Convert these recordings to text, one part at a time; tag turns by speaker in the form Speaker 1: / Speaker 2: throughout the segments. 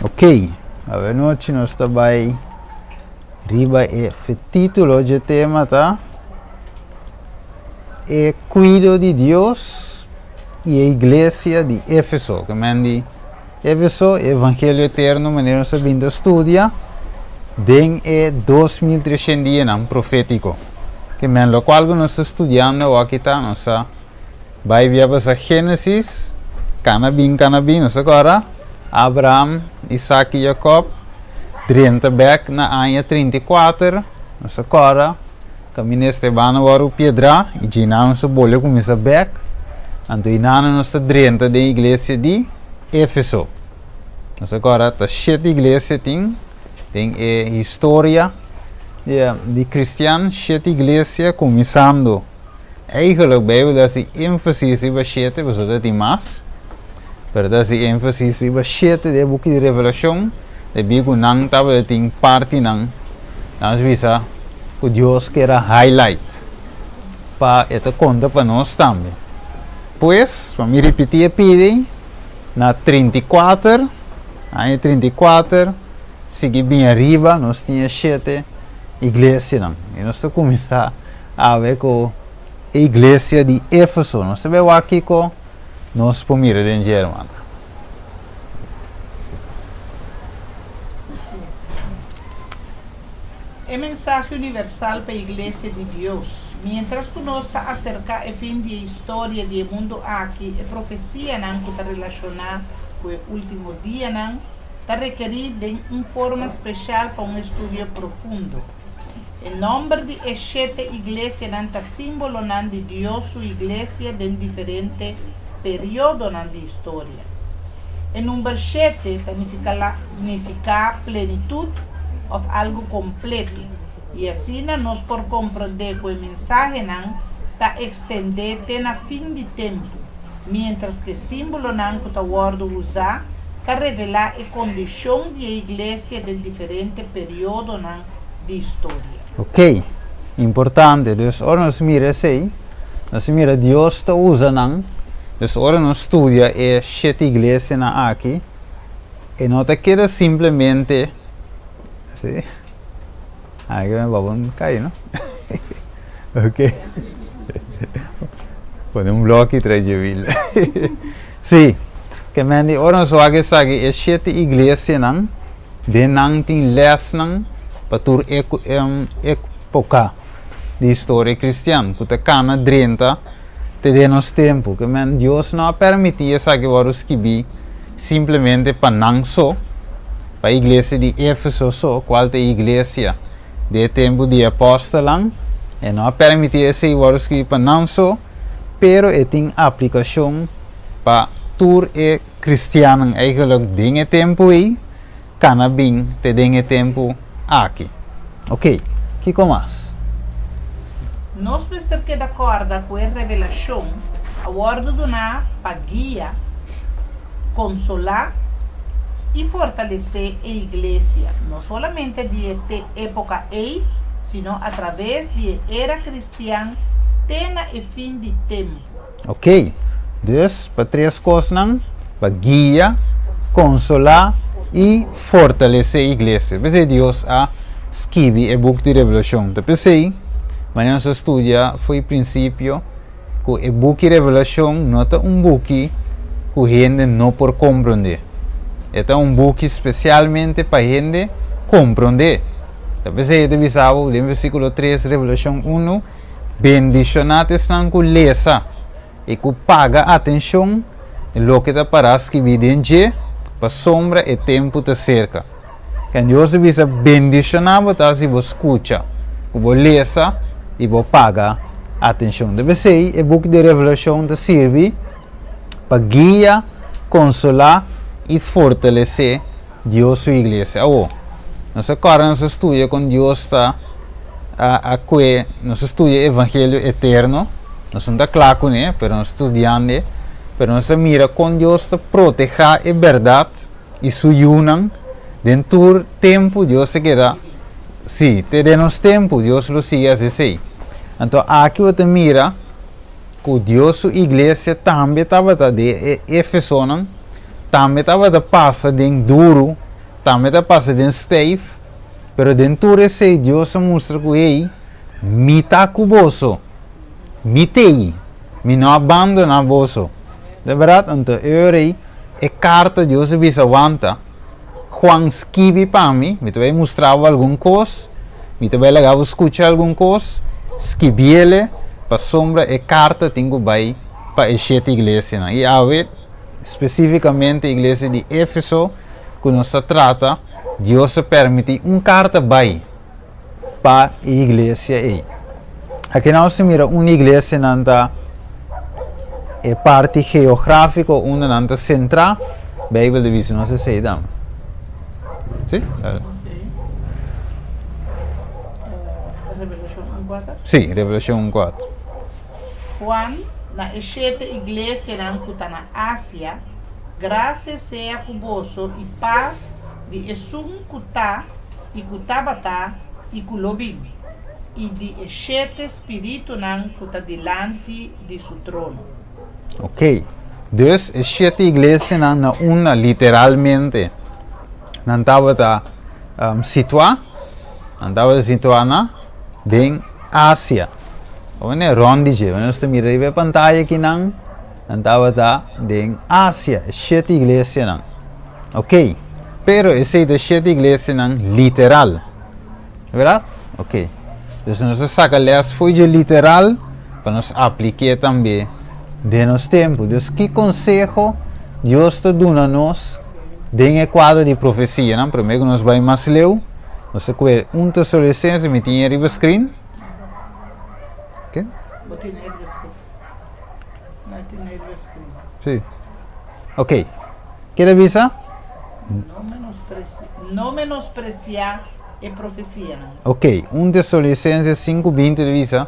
Speaker 1: Ok, a noite nós estamos riba e o título do tema tá é cuido de Deus e a igreja de Éfeso, que mandi Éfeso, Evangelho Eterno, maneira nós vindo estudia, den é 2300 dias profético, que men lo qual nós estudando aqui tá, nós vai via para Gênesis, canabim, nós agora Abraham, Isaac e Jacob, 30 back na área 34, nós agora caminho Esteban agora o Piedra, e de nós bolha começa back, então e nós 30 da igreja de Éfeso. Nós agora tá 7 igrejas tem história de cristiano, 7 igrejas começando. Eigenlijk bij dat is ênfase bij 7, we zullen die mas. Maar dat is ênfase bij 7 de boek de Revelação, de bigo nang tava ting parte nang. Nós visa que Deus quer highlight para esta conta para nós também. Pois, para me repetir pedi na 34, aí 34, segui bem arriba, nós tinha 7 igrejas não. E nós começar a ver com a igreja de Éfeso. Nós vemos aqui com nós pomira de Germana.
Speaker 2: É mensagem universal para a Igreja de Deus. Mientras que nós está acerca do fim da história do mundo aqui, a profecia que está relacionada com o último dia, está requerida de uma forma especial para um estudo profundo. O nome de 7 igrejas é símbolo de Deus e igreja de diferentes períodos da história. O número 7 significa plenitude ou algo completo. E assim nós podemos compreender que a mensagem está estendida na fim de tempo, mientras que o símbolo que está usado está revelar a condição da igreja de diferentes períodos de história.
Speaker 1: Ok, importante. Dus ora nós mira assim, nós mira Deus está usando, dus ora nós estudia é 7 igrejas na aqui, e não te queda simplesmente, assim, aí que vamos cair, não? Ok, põe bloco e traz de vila. Sim, que mandi ora nós aqui é 7 igrejas não, de não tem les não. Para tur época de história cristã, que cana 30 de nosso tempo, que Deus não permitia que os que simplesmente para não só, para a igreja de Éfeso só, qual é a igreja de tempo de apóstolo, e não permitia os que para não só, pero tem aplicação para tur e cristiano, eigenlijk dinge tempo aí, cana bem te dinge tempo aqui. Ok, o que mais?
Speaker 2: Nós precisamos de acordo com a revelação, a ordem de donar para guiar, consolar e fortalecer a igreja, não somente de época aí, sino através de era cristã, tena e fim de tempo.
Speaker 1: Ok, dus para 3 coisas, para guiar, consolar e fortalecer a igreja. Porque Deus a escreve o book de Revelação. Depois mas nós estudia foi o princípio que o book de Revelação não é book que a gente não pode compreender. É book especialmente para a gente compreender. Depois aí no versículo 3, Revelação 1, bendicionados estão que lesa e que paga atenção no que está para escrever dentro para sombra e tempo te cerca. Quando Deus visa bendicionar, você vai escutar, você lesa e você paga atenção. Deve ser o book de Revelação te serve para guiar, consolar e fortalecer Deus e a igreja. Nós agora nós estudia com Deus está nós estudia o Evangelho Eterno, nós não está claro, né? Mas nós estudando. Pero nós mira com Deus te proteger a verdade e suyunan dentro do tempo Deus se queda sim, te nosso tempo Deus lo sigue assim. Então aqui você mira que Deus e a igreja também estava de Éfeso também estava de passa de duro também está passando em Steve, pero dentro desse Deus mostra que ei, me está com você, me tem, me não abandona você. De verdade, então eu rei, a carta Deus visa aguanta, Juan escreve para mim, me vai mostrar alguma coisa, me vai legal escutar alguma coisa, escreve ele, para sombra a carta tenho vai para a sete igreja, né? E a ver, especificamente a igreja de Éfeso, que nos trata, Deus permite carta vai para a igreja aí. Aqui nós mira uma igreja nanta é parte geográfica, uma nanta central, Bíblia de visão não se sei dama. Sim?
Speaker 2: Revelação 1:4.
Speaker 1: Sim, Revelação 1:4.
Speaker 2: Juan, na sete igreja na Ásia, graça seja convosco e paz de esum kutá e kutabata e kulobim e de sete espírito nan kuta delante de su trono.
Speaker 1: Ok. Dus as sete igrejas na uma literalmente não estava situada em Ásia. Onde é rondige, onde nós miramos a pantalla aqui não estava em Ásia, sete igrejas não. Ok. Pero esse de sete igrejas não literal, verdade? Ok. Então nós saca as folhas literal para nós aplicar também de nosso tempo. Então que conselho Deus está dando-nos em quadro de profecia, não? Primeiro nós vamos mais ler, nós vamos Tessalonicenses, me tinha aí no screen. Ok? Sim. Ok. Que avisa?
Speaker 2: Não menospreciar a profecia, não?
Speaker 1: Ok. Tessalonicenses 5:20 avisa,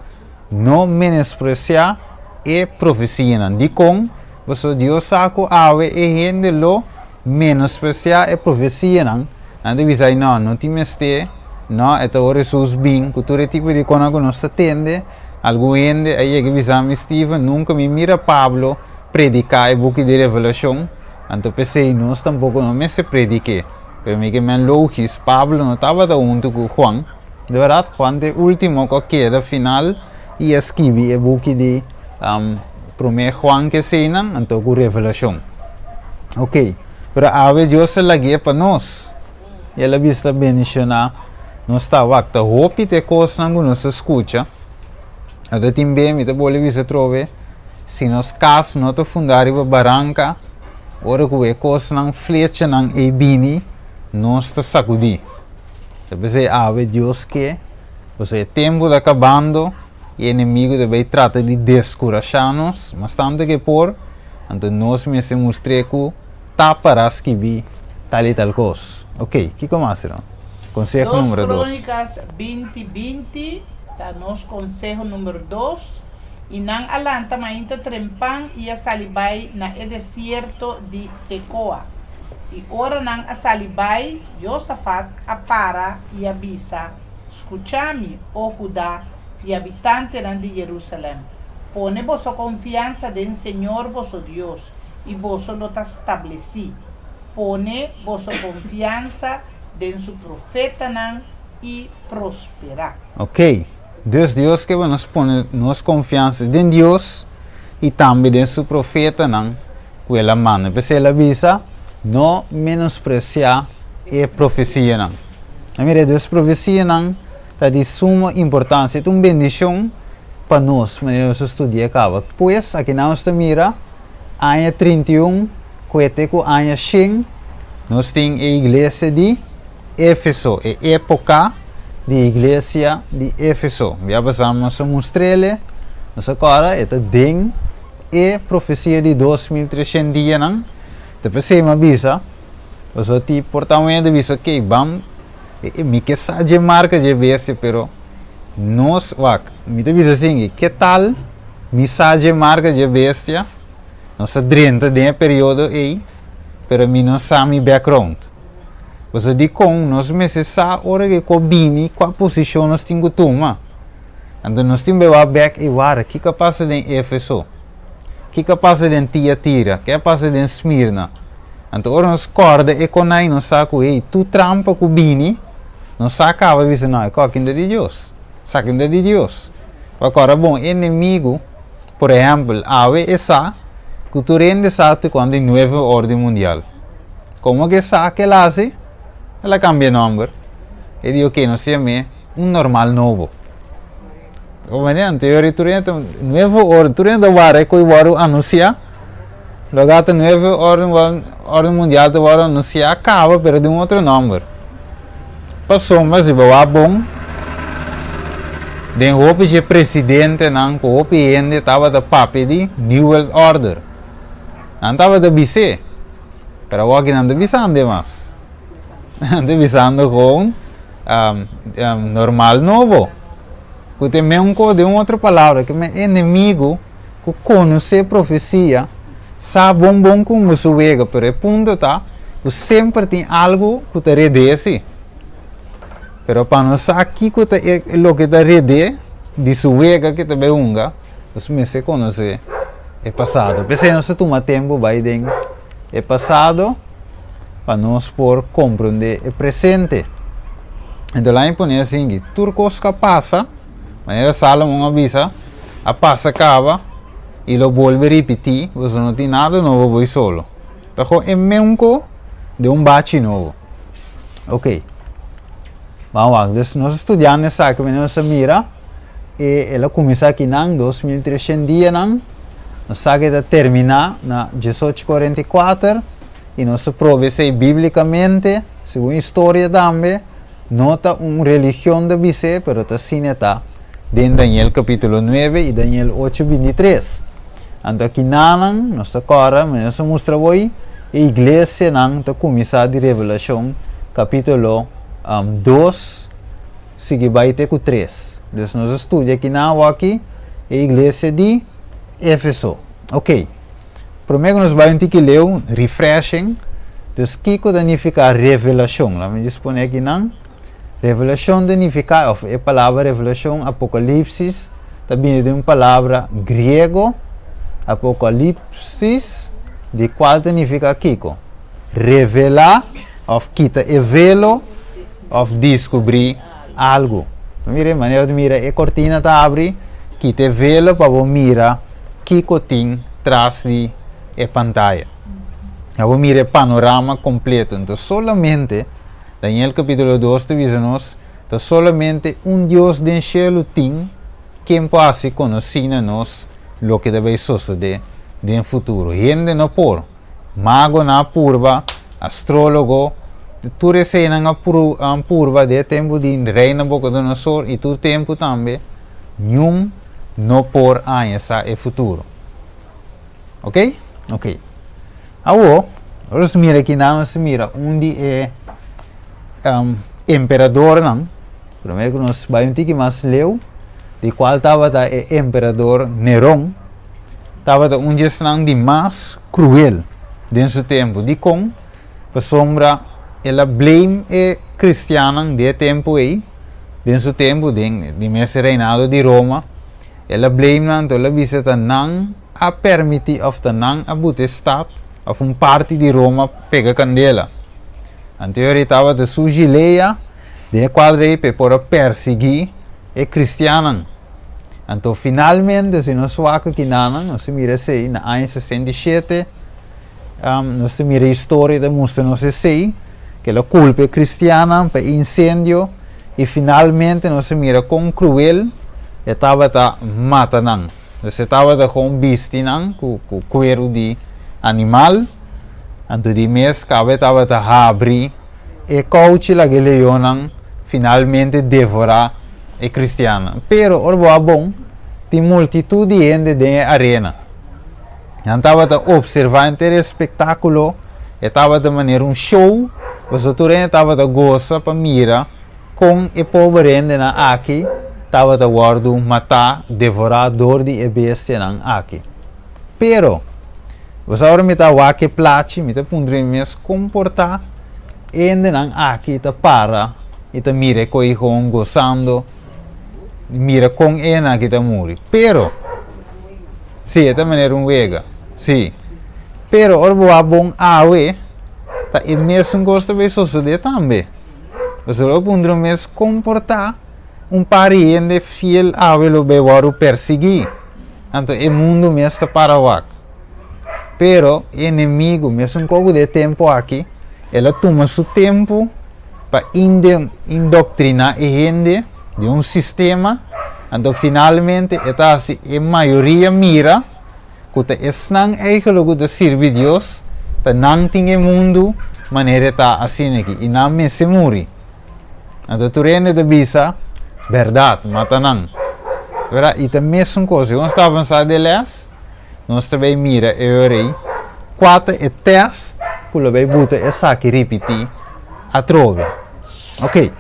Speaker 1: não menospreciar a profecia, não? De com, você Deus saco ave e gente lo menospreciar a profecia, não? Não avisa não te meste, não é o Jesus bem, que todo tipo de coisa que nós atende, algo gente aí que avisa Steven, nunca me mira Pablo predicar o book de Revelação, então pensei nós tampouco não me se predique. Pero me que me logis, Pablo não estava junto com Juan. De verdade, Juan é o último que queda final e escreve o book de primeiro Juan que se não, então com Revelação. Ok, pero a ver Deus é guia para nós. E ela vista mencionar, nós estava aqui, hope te coisa que nós escuta. Então também me te pode visa trove, se nós caso não te fundar em barranca, ora que é coisa não flecha não é bini, nós te sacudi. Depois é ave Deus que, você tempo de acabando e inimigo deve tratar de descorajar-nos, mas tanto que por, então nós me se mostrei que taparás que vi tal e tal coisa. Ok, que começa? Conselho número 2.
Speaker 2: Crônicas 20:20, tá nosso conselho número 2. E não alanta mainta trempan e a salibai na deserto de Tecoa. E ora não a salibai, Josafat apara e avisa, escuchame, ó Judá e habitante de Jerusalém. Pone vossa confiança no Senhor vosso Deus e vosso lo estabeleci. Pone vossa confiança no seu profeta e prospera.
Speaker 1: Ok. Deus que nos põe nos confiança em Deus e também em seu profeta não, com ela manda. Porque ela avisa, não menospreciar a profecia não. A minha Deus profecia não está de suma importância, é uma bendição para nós, mas nós estudamos acaba. Pois aqui nós mira, ano 31, coete com ano 100, nós temos a igreja de Éfeso, a época de igreja de Éfeso. Já passamos a mostrar-lhe, nós agora está dentro a profecia de 2300 dias não. Depois você me avisa, você te portamento avisa que vamos, me que sabe marca de bestia, pero nós, me avisa assim, que tal, me sabe marca de bestia, nós drenta de período aí, pero me não sabe background. Você diz com nós meses sa hora que combine qual posição nós temos que tomar. Então nós temos que back e vara, que passa em Éfeso, que passa em Tiatira, que passa em Esmirna. Então, ora nos corda e conai não saco ei, tu trampa com bini, não sacava e disse, não, é coquinda de Deus. Saquinda de Deus. Agora, bom, inimigo, por exemplo, ave essa, que tu rende sabe quando é nova ordem mundial. Como que essa que ela hace? Ela cambia nome. E digo que não sei me, normal novo. Como é, em teoria, tu rende, nova ordem, tu rende agora, que eu anuncia, logo a nova ordem mundial, tu vai anunciar, acaba, mas de outro nome. Passou, mas eu vou bom. Den hoop je presidente nan ko hoop ende tava da papi di New World Order. Nan tava da bise. Pero wag nan da bisande mas. Ande bisando com normal novo. Que tem mesmo de uma outra palavra que é inimigo que conhece profecia, sabe bom como se vega, pero o ponto tá, que sempre tem algo que te redece. Pero para nós aqui que é o que está rede de suega que te beunga, os meses conhece é passado. Pensei não se toma tempo vai den é passado para nós por compreender o presente. Então lá impõe assim que turcos que passa, maneira Salomão avisa, a passa acaba e lo volve repetir, você não tem nada novo voi solo. Então é mesmo de bate novo. Ok. Vamos lá, então nós estudamos essa que nós mira e ela começa aqui em 2300 dias nós sabe que terminar na 1844 e nós prova se biblicamente, segundo a história também, nota uma religião de bise, pero está assim está dentro Daniel capítulo 9 e Daniel 8:23. Então aqui nós agora nós mostra hoje a igreja não está começar de Revelação capítulo 2, sigue vai ter com 3. Então, nós estudamos aqui a igreja de Éfeso. Ok. Primeiro, nós vamos ter que ler refreshing. Então, o que significa revelação? Vamos dispor aqui não. Revelação significa, a palavra revelação, apocalipsis, também é uma palavra grego, apocalipsis, de qual significa Kiko? Revelar, of quita e velo, of descobrir algo. Mire, maneira de mirar a cortina está abre, que te velo para você mirar que tem atrás de a pantalla. Para você mirar o panorama completo. Então, solamente, Daniel capítulo 2 te diz-nos, que solamente Deus do céu tem quem pode conhecer-nos o que deve suceder no futuro. Gente não por, mago na purva, astrólogo, tu recena nga purva de tempo de rei Nabucodonosor e tu tempo também nenhum não por essa é futuro. Ok? Ok. Agora, nós mira aqui nós mira onde é imperador não. Primeiro nós vamos ter que mais leu de qual estava o imperador Nerón. Estava um gestão de mais cruel dentro do tempo de com para sombra ela blame é cristiana de tempo aí, dentro do tempo de mestre reinado de Roma, ela blame não, ela visita não a permitir ou não a potestade ou parte de Roma pega candela. Anterior estava de sua gileia de quadrei para perseguir é cristiana. Então finalmente se nós vamos aqui nós mira sei na 1:67 nós mira a história de mostra nós sei que a culpa é cristiana para incêndio e finalmente nós mira com cruel estava a matando. Nós estava com bestia com cuero de animal, então de mês cabe estava a abrir e coach la leão finalmente devorar é cristiana. Pero orbo bom tem multitud de gente na arena. Estava a observar aquele espetáculo, estava de maneira show. Os outros estavam a gostar para mirar com o pobre na aqui estava a guardo matar devorador de bestia na aqui. Pero você agora me está aqui plate, me está pondrem comportar ainda na aqui está para e está mira com gozando, mira com ena que está morre. Pero sim, de maneira vega, sim. Pero orbo bom awe tá e mesmo gosta de suceder também. Você lo pondrá mesmo comportar pariente fiel a ele be waru perseguir. Então o mundo mesmo está para o pero inimigo mesmo com de tempo aqui, ela toma seu tempo para indoctrinar a gente de sistema. Então finalmente está assim, a maioria mira que estão eigenlijk de servir Deus, para não ter mundo maneira está assim aqui e não me se muri. Então tu rende de bisa verdade, mata não. E a mesma coisa, nós estamos avançando de les, nós também mira eu rei, quatro é teste, que o vai botar essa aqui repetir a trove. Ok.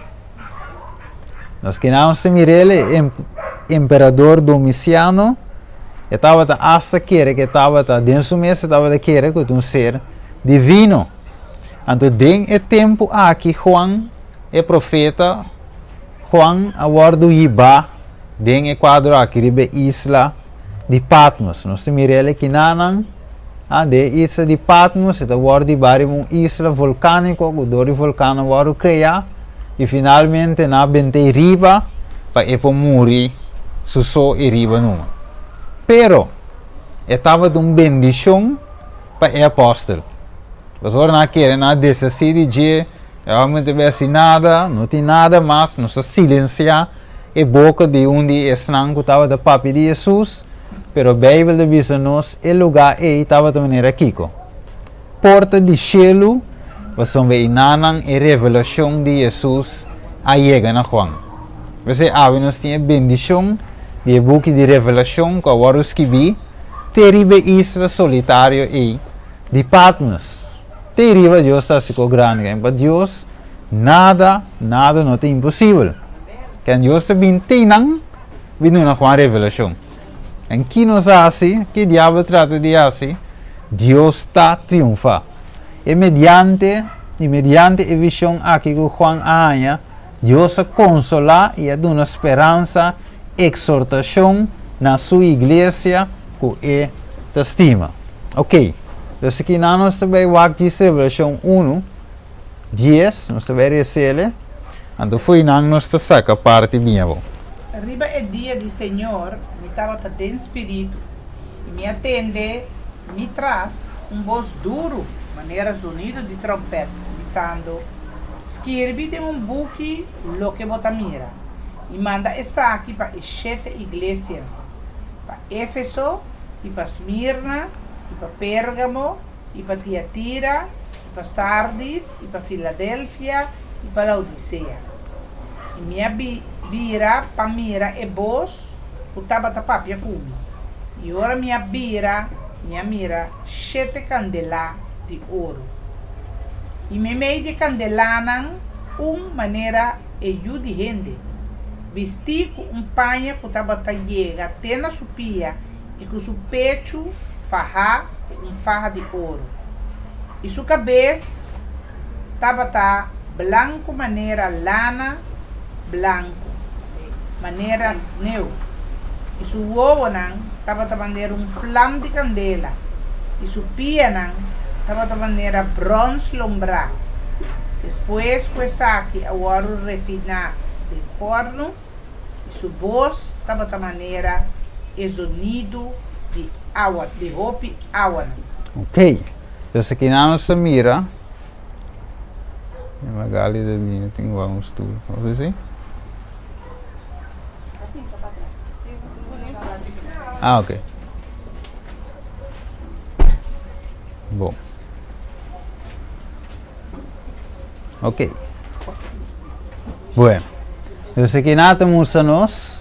Speaker 1: Nós que não estamos mirando imperador Domiciano, estava hasta que estava dentro do mês, estava querer que um ser divino. Então, tem tempo aqui, Juan, é profeta, Juan, abordo Iba, tem o quadro aqui de isla de Patmos. Nós temos mirando que não, de isla de Patmos, está abordo de uma isla vulcânica, o dor vulcano abordo criar, e finalmente na bente riba, para ir para morrer, suso e riba numa. Pero, estava de uma bendição para o apóstolo. Mas agora não querem nada desse CDG, realmente não tem nada, não tem nada mais, não se silenciar a boca de onde estão que estava da papi de Jesus, pero a Bíblia diz nos o lugar estava de maneira aqui. Porta de cielo, você vê nanan a revelação de Jesus a chega na Juan. Você nós tem a bendição de book de revelação que agora escrevi, terrível isla solitário e de Patmos. Terrível Deus está assim grande, mas Deus nada não é impossível. Que Deus também tem vindo com a revelação. Em que nos assim, que o diabo trata de assim, Deus está triunfa. E mediante a visão aqui que Juan Aña, Deus consola e dá uma esperança, exortação na sua igreja que te estima. Ok. Então aqui nós também vamos Revelação 1, 10, nós também recebemos. Então foi nós saca a parte minha.
Speaker 2: Arriba é dia do Senhor, me estava dentro espírito, e me atende, me traz voz duro, maneira sonido de trompete, dizendo, escreve de book lo que você mira, e manda essa aqui para as 7 igrejas, para Éfeso, e para Esmirna, e para Pérgamo, e para Tiatira, e para Sardis, e para Filadélfia, e para Laodiceia. E minha bira, para mira, é vos, o tabatapapia cumi. E ora minha mira, 7 candelas de ouro. E me meio de candelanang, maneira e de gente. Vesti com panha que tabatalhega, até na supia, e com seu pecho, farra de ouro. E sua cabeça, tabata branco, maneira lana, branco, maneira sneu. E su uovo estava de maneira flame de candela. E su pia estava de maneira bronze lombrar. Depois, com essa aqui, o ouro refinado de forno. E su voz estava de maneira sonido de água, de roupa água.
Speaker 1: Ok. Então aqui nós mira. Magali da minha tem um estudo. Vamos ver. Ah, ok. Bom. Ok. Bueno. Então aqui nós temos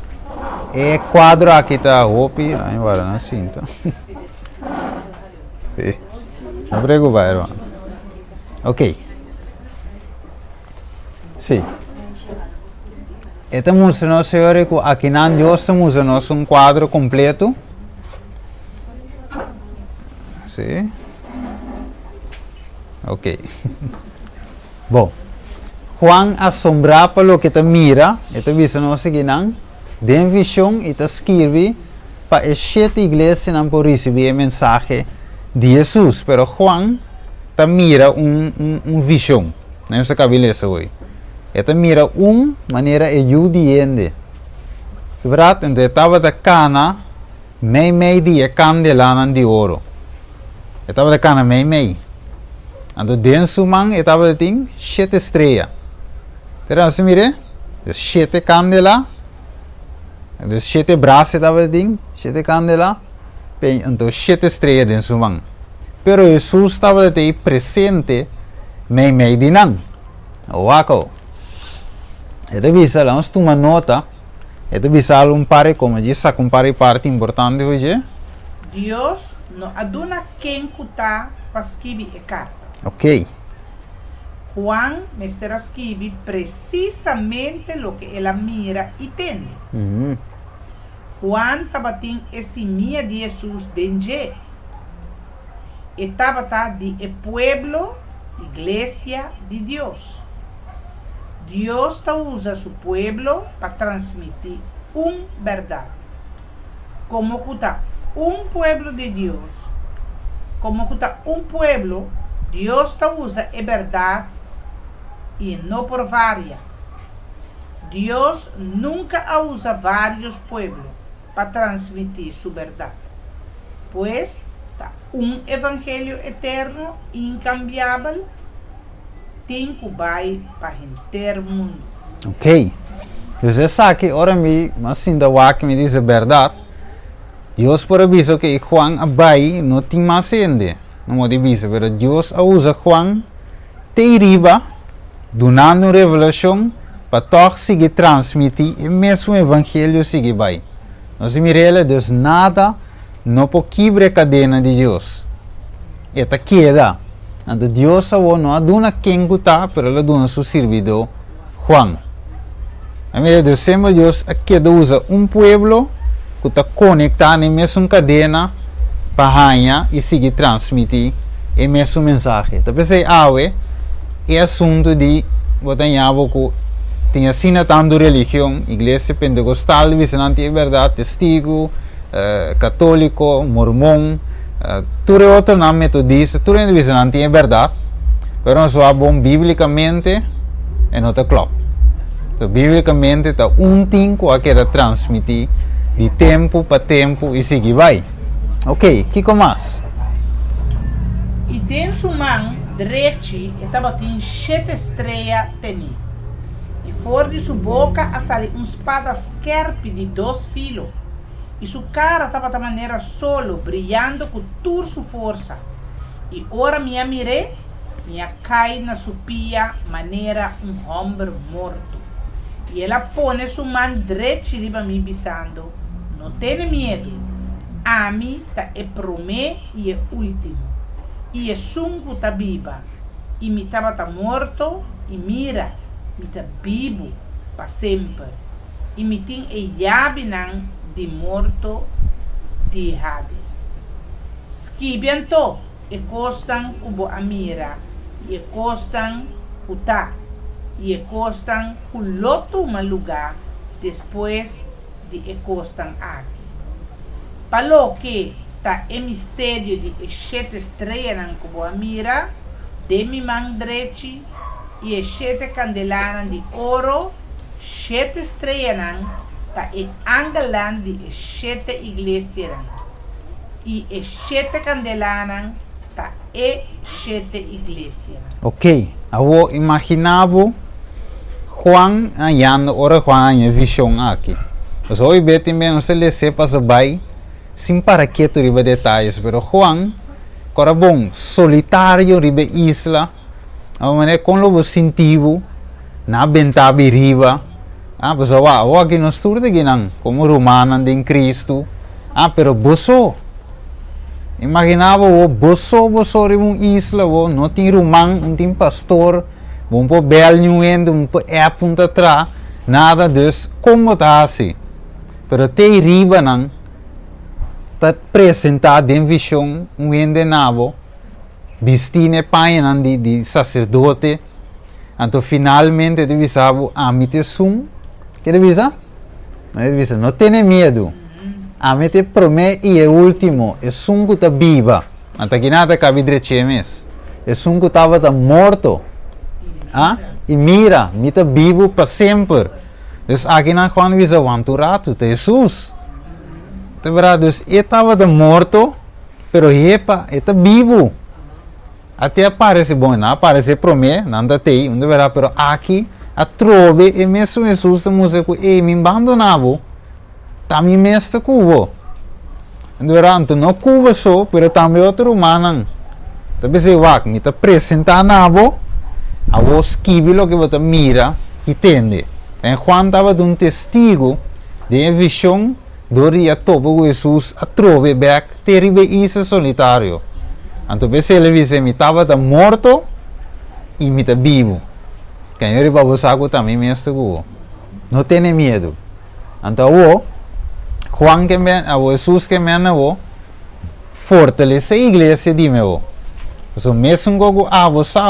Speaker 1: é quadro aqui está roupa, agora na cinta. Não preocupa, irmão. Ok. Sim. Estamos mostrando, senhores, que aqui na Deus estamos mostrando quadro completo. Sim. Ok. Bom. Juan assombra pelo que te mira, está visando aqui não, tem visão e te escreve para as 7 igrejas não por receber a mensagem de Jesus. Pero Juan ta mira visão. Não é cabelo isso hoje. Eta mira maneira ejudiende. Verdade? Então estava da cana meio dia candelana de ouro. Estava da cana meio. Então dentro man estava de ting 7 estrelas. Terá se mire? 7 candela. De 7 braços estava de ting 7 candela. Então 7 estrelas dentro man. Pero Jesus estava de presente meio de não. Oaco. Eta bisa lá uns toma nota. Eta bisa par como diz, saca par parte importante hoje.
Speaker 2: Deus não aduna quem cuta para escrever a carta.
Speaker 1: Ok.
Speaker 2: Juan me está escrevendo precisamente o que ela mira e entende. Juan estava tendo esse minha de Jesus dentro. Estava de pueblo, igreja de Deus. Deus usa seu pueblo para transmitir verdade. Como está pueblo de Deus, como está pueblo, Deus usa a verdade e não por várias. Deus nunca usa vários pueblos para transmitir sua verdade. Pois evangelho eterno, incambiável, tem que vai para o inteiro mundo.
Speaker 1: Ok. Você sabe que ora mas sim da que me diz a verdade. Deus por aviso que Juan abai não tem mais gente. Não pode avisar, mas Deus usa Juan te riba, donando revelação para todos seguir transmitir e mesmo o evangelho seguir vai. Nós miremos Deus nada não pode quebrar a cadena de Deus. Eta queda. Então Deus não aduna quem está, mas ele aduna seu servidor Juan. A minha Deus sempre Deus aqui usa pueblo que está conectado na mesma cadena para ganhar e seguir transmitir o mesmo mensagem. Então pensei, é assunto de botanhavo que tinha sido tanto religião, igreja pentecostal, visando a verdade, testigo, católico, mormon, tudo outro nome metodista, tudo é visando a verdade, mas não só bom biblicamente é não está claro. Então, biblicamente está tempo a que transmitir de tempo para tempo e seguir vai. Ok, que mais?
Speaker 2: E dentro do mão direito estava tendo 7 estrelas teni. E fora de sua boca a sair espada skerpe de 2 filos. E sua cara estava de maneira solo, brilhando com toda sua força. E ora minha mirei, minha cai na sua pia, maneira homem morto. E ela põe sua mão direita riba me bisando. Não tenha medo. A mim tá é promê e é último. E é sungo tá viva. E me tava tá morto e mira, me tá vivo para sempre. E me tem a chave de morto de Hades. Skibianto e costan kubo amira e costan kuta e costan kuloto uma lugar depois de costan aqui. Falou que tá é mistério de 7 estrelas na kubo amira de mi mandreci e 7 candelanas de ouro 7 estrelas tá é angelan de 7 igrejas e 7 candelanas tá é 7 igrejas.
Speaker 1: Ok, eu imaginava Juan ayando ora Juan a visão aqui. Mas hoje bem também não se lhe sepa se vai sem para que tu riba detalhes, pero Juan cora bom solitário riba isla, a maneira com lobo sentivo na bentabi riba. Pues aqui no estudo de ginang como romana de Cristo. Pero boso. Imaginava boso de uma isla, não tem romano, não tem pastor, um po bel nuendo, um po punta atrás, nada dus como está assim. Pero te riba nang tá apresentado em visão nabo, vestine paia de sacerdote, então finalmente te visavo amite sum. Que divisa? Não tenha medo. A mim te promete e é último. É sungo ta viva. Até que nada cabe direito mes. é um que estava morto. E mira, me está vivo para sempre. Dus aqui na Juan visa wantu rato, te Jesus. Tá verdade? Dus ele estava morto, pero ele está vivo. Até parece bom, não parece promer, não dá tei, não verá, pero aqui a trove e mesmo Jesus está músico e me abandonava, tá me mestre cubo. Não verá, então não cubo só, pero também outro humano. Tá pensei, wak, me está apresentando a vo, a voz esquivilo que você mira, que tende. E Juan estava um testigo de uma visão do dia topo Jesus a trove back terrível isso solitário. Então ele disse me estava morto e me está vivo. Quem eu para você também me estou. Não tenha medo. Então Juan que me, Jesus que me anda fortalece a igreja de meu. So mesmo que a você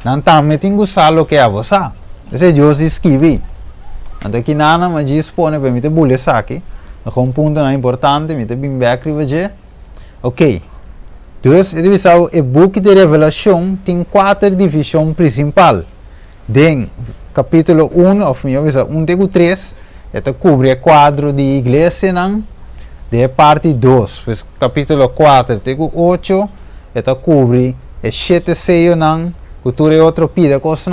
Speaker 1: não também tem que usar o que a você. Esse Deus escreve. Então aqui nada mas dispõe para me ter bullet aqui. Um ponto importante, me tem bem back. Ok. Dus, o book de Revelação tem 4 divisões principais. Den capítulo 1, ou melhor, 1 até 3, cobre o quadro de igreja, de parte 2. Capítulo 4 até 8, cobre o 7 sellos, cultura e outro pida coisa,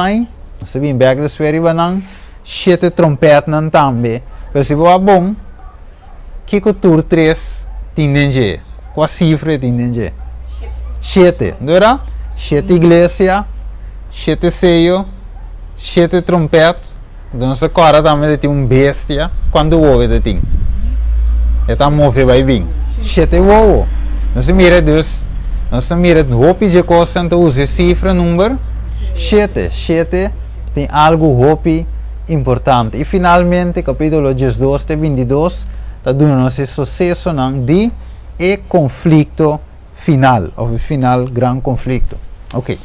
Speaker 1: se bem back de esfera, 7 trompetas também. Mas se for bom, que cultura 3 tem dentro? Qual cifra tem dentro? 7, não era? 7 igrejas, 7 sellos, 7 trompetas. Então, essa cara também tem bestia. Quando ouve, ele tem. Ele move vai bem. 7 ovo. Não se mira Deus. Não se mira roupa de coisa, então use cifra, número 7. 7 tem algo roupa importante. E finalmente, capítulo 12 até 22, está dando esse sucesso de conflito final, ou final grande conflito. Ok.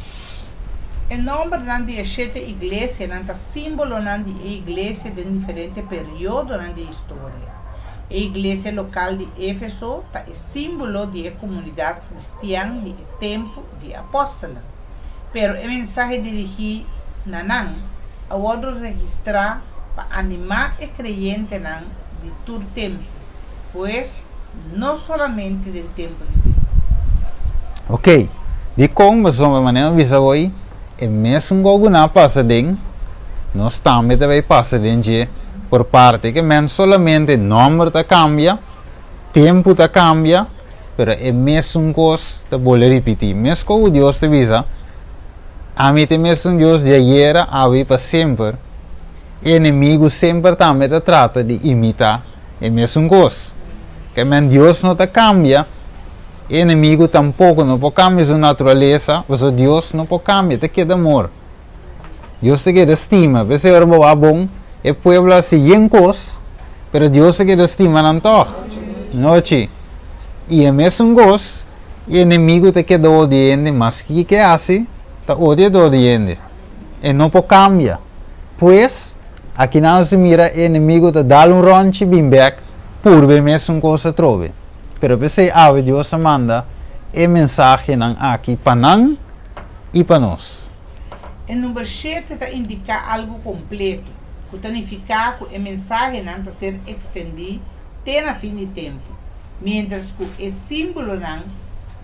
Speaker 2: O nome de 7 igrejas é símbolo de igreja de diferentes períodos da história. A igreja local de Éfeso é símbolo da comunidade cristã do tempo de apóstolos. Pero o mensagem dirigido a outro registrar para animar o creyente de todo tempo, pois não somente do tempo de Deus.
Speaker 1: Ok, de como você maneira visa hoje, é mesmo algo na passa dentro, nós também vai passar dentro por parte que men solamente número tá cambia, tempo tá cambia, pero é mesmo coisa tá pode repetir, mesmo como Deus te visa, a mim tem mesmo Deus de ayer a hoje para sempre, inimigo sempre também te trata de imitar, é mesmo coisa, que men Deus não tá cambia. Inimigo tampouco não pode cambiar sua natureza, mas Deus não pode cambiar, te queda amor. Deus te queda estima, você é bom, e pueblo se yencos, pero Deus te queda estima não toca. Noite. E é mesmo gosto, e inimigo te queda odiando, mas que hace, te odia odiando. E não pode cambiar. Pois, aqui não se mira, inimigo te dá ronche bem back, por ver mesmo coisa trove. Pero você ave Deus manda e mensagem aqui para nós e para nós.
Speaker 2: O número 7 está indicar algo completo, que significa que a mensagem está ser estendida até na fim de tempo, mientras que o símbolo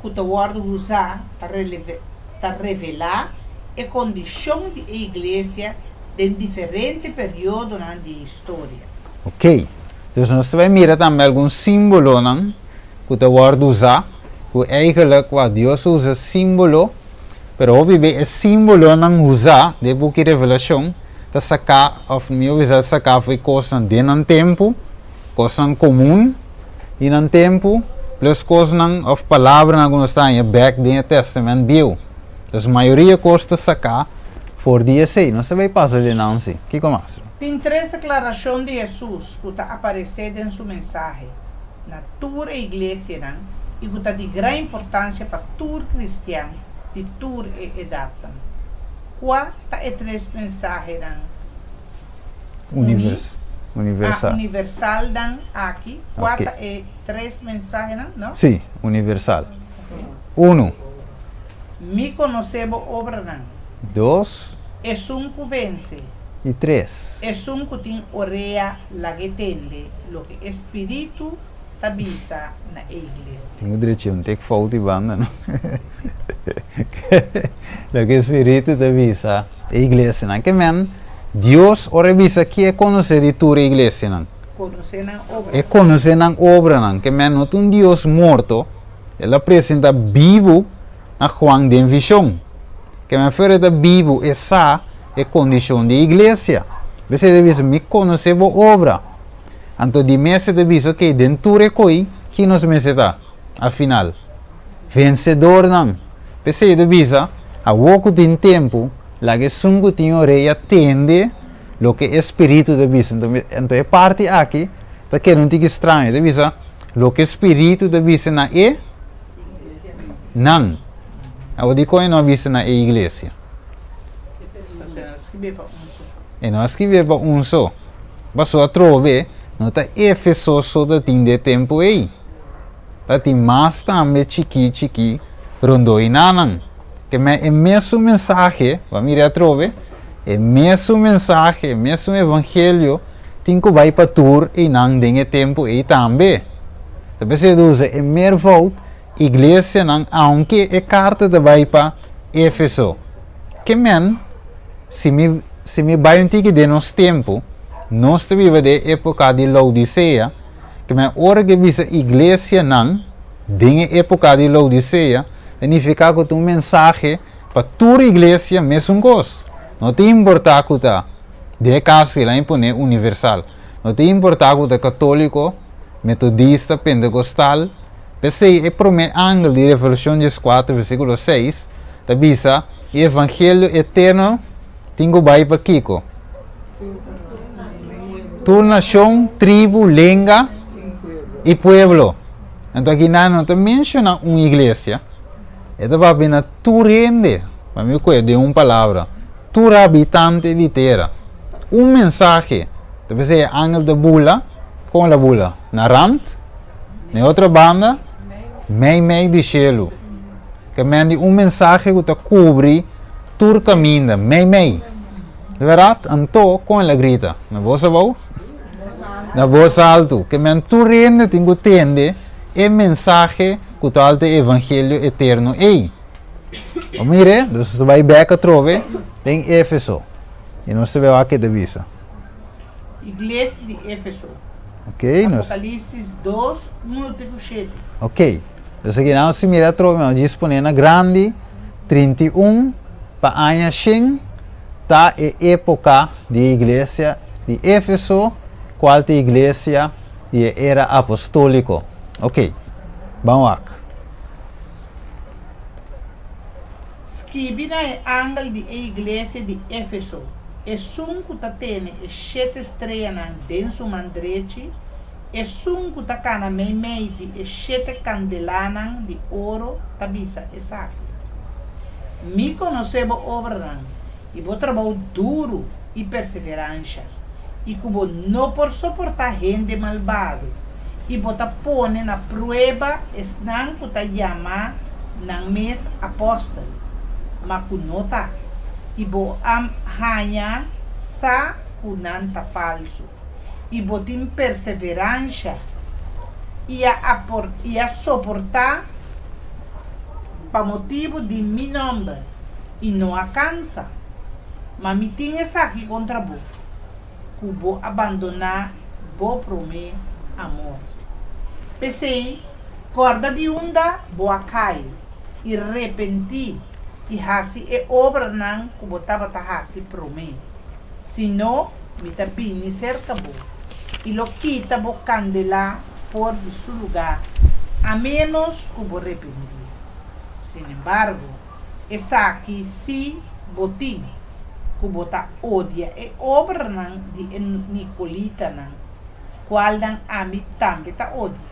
Speaker 2: que está guarda usar para revelar a condição da igreja em diferentes períodos da história.
Speaker 1: Ok, então nós vamos mirar também algum símbolo que o word usa, que eigenlijk wat Deus usa símbolo, pero obviamente o símbolo não usa, de book revelação, tá sacar, of meu usa sacar foi coisa de não tempo, coisa comum, e não tempo, plus coisa of palavra não está em back de Testament bio. Então a maioria costa sacar for dia sei, não se vai passar de não sei. Que como assim?
Speaker 2: Tem 3 declarações de Jesus que está aparecendo em sua mensagem. Na toda a igreja e que está de grande importância para todo cristão de toda a idade. Qual é 3 mensagens?
Speaker 1: Universal.
Speaker 2: Universal aqui. Qual é 3 mensagens? Não?
Speaker 1: Sim, universal. 1.
Speaker 2: Mi conocebo obra nan.
Speaker 1: 2
Speaker 2: Es un vence.
Speaker 1: e 3.
Speaker 2: Es un cutin orea la que tende lo que espíritu tabisa na iglesia.
Speaker 1: Tengo direito, não tem que falta de banda, não? Lo que Espírito te avisa a igreja, não? Que men, Deus ora avisa que é conhecer de toda a igreja, não?
Speaker 2: Conocen na obra.
Speaker 1: É conhecer na obra, não? Que men, não é um Deus morto, ele apresenta vivo a Juan de visão. Que men, fora da vivo, essa é a condição da igreja. Você deve dizer, me conhecer a obra. Então, de mesa de viso que dentro é coi que nos meseta, afinal, vencedor não. Pensei de visa, a pouco de tempo, lá que sungo tinha orelha tende, lo que espírito de visa. Então, é parte aqui, tá que não fica estranho de visa, lo que espírito de visa na não. Eu digo que não visa na igreja. E nós que vive para só. Passou a trove, não está Éfeso só da de tempo aí. Tá tem mais também chiqui, rondo e nanan. Que é mesmo mensagem, vamos mirar a trove, é mesmo mensagem, mesmo evangelho, tem que vai para tur e não tem tempo aí também. Então você diz, é mer volta, igreja não, aunque é carta de vai para Éfeso. Que men, se me vai um tique de nosso tempo, nós vivemos de época de Laodicea, que me hora que visa igreja não, de época de Laodicea, significa que um mensagem para toda a igreja mesmo gosto. Não tem importar que está de caso que lá impõe universal. Não tem importar que está católico, metodista, pentecostal. Pensei é para o ângulo de Efésios 4, versículo 6, da visa o evangelho eterno tem que vai para Kiko. Tu nação, tribo, língua e pueblo. Então aqui não te menciona uma igreja. É para ver tu rende, para mim de uma palavra, tu habitante de terra. Um mensagem, deve ser ángel de bula, com a bula, na rand, na outra banda, meio de cielo. Que mande um mensagem que te cobre tu caminho, meio. Verdade? Então, com ela grita, na voz bom? Na voz alto, que men tu rende, tenho tende, é mensagem que tal de evangelho eterno ei. Mire, você vai back a trove em Éfeso. E nós vemos aqui de visa.
Speaker 2: Igreja de Éfeso.
Speaker 1: Ok,
Speaker 2: Apocalipse 2, 1-7.
Speaker 1: Ok. Então aqui nós se mira a trove, nós disponemos na grande 31 para anos 5, tá é época de igreja de Éfeso, qual é igreja de era apostólico. Ok. Vamos lá.
Speaker 2: Escrevina é ángel de igreja de Éfeso. É sunco ta tene e 7 estrelas dentro do mandrete. É sunco ta cana meio de 7 candelanas de ouro tabisa exato. Me conhecebo obra e vou trabalhar duro e perseverança. E como não por suportar gente malvado. E bota pone na prueba esnan que ta chama nang mes apóstolo. Mas nota e bo am hanya sa kunanta falso. E botim perseverança e a suportar para motivo de mi nome e não alcança. Mas me tinha essa aqui contra bo. Que bo abandonar bo promer amor. Pensei, corda de onda, boa cai, e repenti, e hasi é obra não, que botava ta hasi pro mim. Se não, me tapini cerca bo, e lo quita bo candela fora de seu lugar, a menos que bo arrepentir. Sin embargo, essa aqui se botim, que bota odia, é obra não de Nicolita não, qual não a mim também ta odia.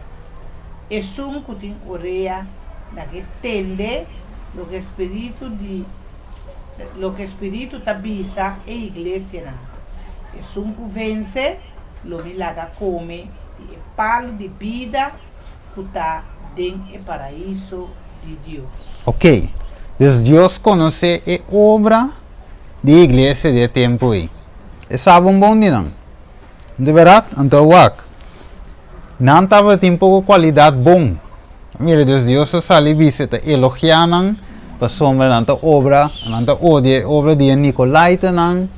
Speaker 2: É um que tem orelha da que tende lo que espírito tabisa e igreja não. É um que vence lo milagre come e palo de vida que está dentro do paraíso de Deus.
Speaker 1: Ok. Dus Deus conoce a obra de igreja de tempo aí. E sabe bom de não. De verdade, então wak. Não estava tempo qualidade bom. Mira, Deus sali visita elogiar não, para sombra nanta obra, nanta obra de Nicolaita não,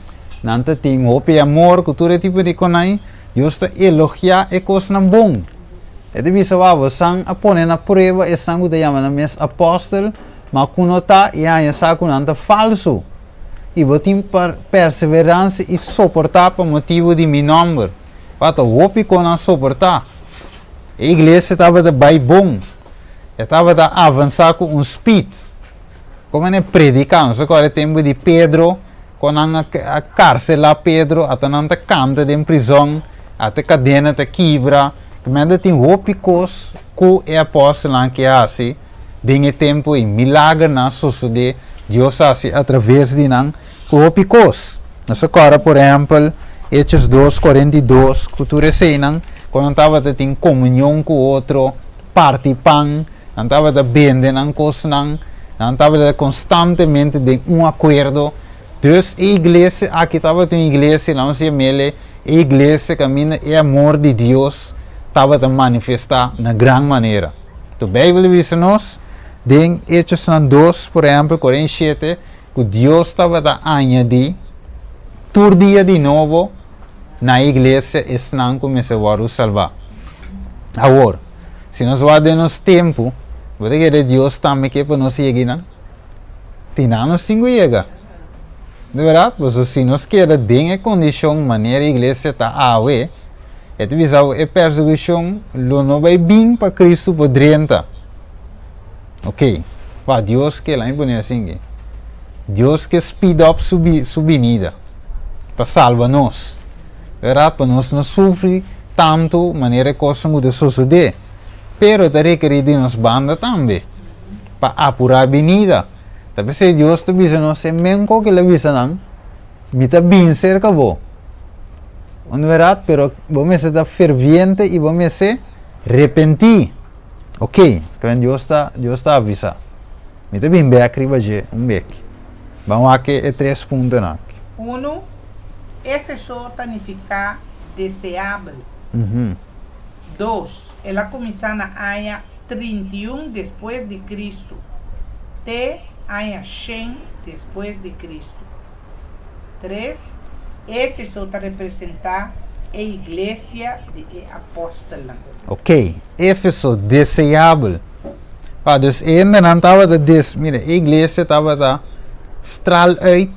Speaker 1: nanta tem hope amor, cultura tipo de conai, Deus está elogiar e coisa não bom. É de visa wa sang apone na prova e sangue de yama na mes apóstolo, mas kunota e aí saco nanta falso. E botim perseverança e suportar por motivo de meu nome. Para hope com a suportar. A igreja estava de bem bom. Estava a avançar com speed. Como é predicando, agora é tempo de Pedro, com a cárcel lá Pedro, até não canta de prisão, até cadena te quebra. Como é tem hópicos com o apóstolo que é assim, de tempo e milagre na suceder, Deus assim através de não hópicos. Nós agora, por exemplo, Hechos 2:42, cultura cena, quando estava a ter comunhão com o outro, parte pão, não estava a vender não coisa não estava constantemente de acordo. Dus a igreja, aqui estava uma igreja, não se mele, a igreja caminha é amor de Deus, estava a manifestar na grande maneira. A Bíblia diz nos, em Hechos 2, por exemplo, Coríntios 7, que Deus estava a añadir, todo dia de novo, na igreja, estão começando a salvar. Agora, se nós vamos no tempo, vou dizer que Deus também quer para nós chegar, não? Nós temos que chegar. De verdade, mas se nós queremos ter a condição, maneira a igreja está a ver, é visão a perseguição, não vai bem para Cristo por dentro. Ok, para Deus que lá em assim, Deus que speed up sua vinda, para salvar nós. Verdade, para nós não sofrer tanto, maneira que coisa muda suceder. Pero está requerido de nos banda também, para apurar a vinda. Tapi se Deus te bisa não se menco que le bisa não, me está bem cerca bo. Não é verdade, pero vamos estar ferviente e vamos se arrepentir. Ok, quando Deus está avisa. Me está bem bem baje bec. Vamos aqui é 3 pontos aqui.
Speaker 2: 1. Éfeso significa deseável. 2. Ela começa na área 31 depois de Cristo. T área 100 depois de Cristo. 3. Éfeso está representar a igreja de apóstola.
Speaker 1: Ok, Éfeso deseável. Dus ainda não estava mira, a igreja estava a stral uit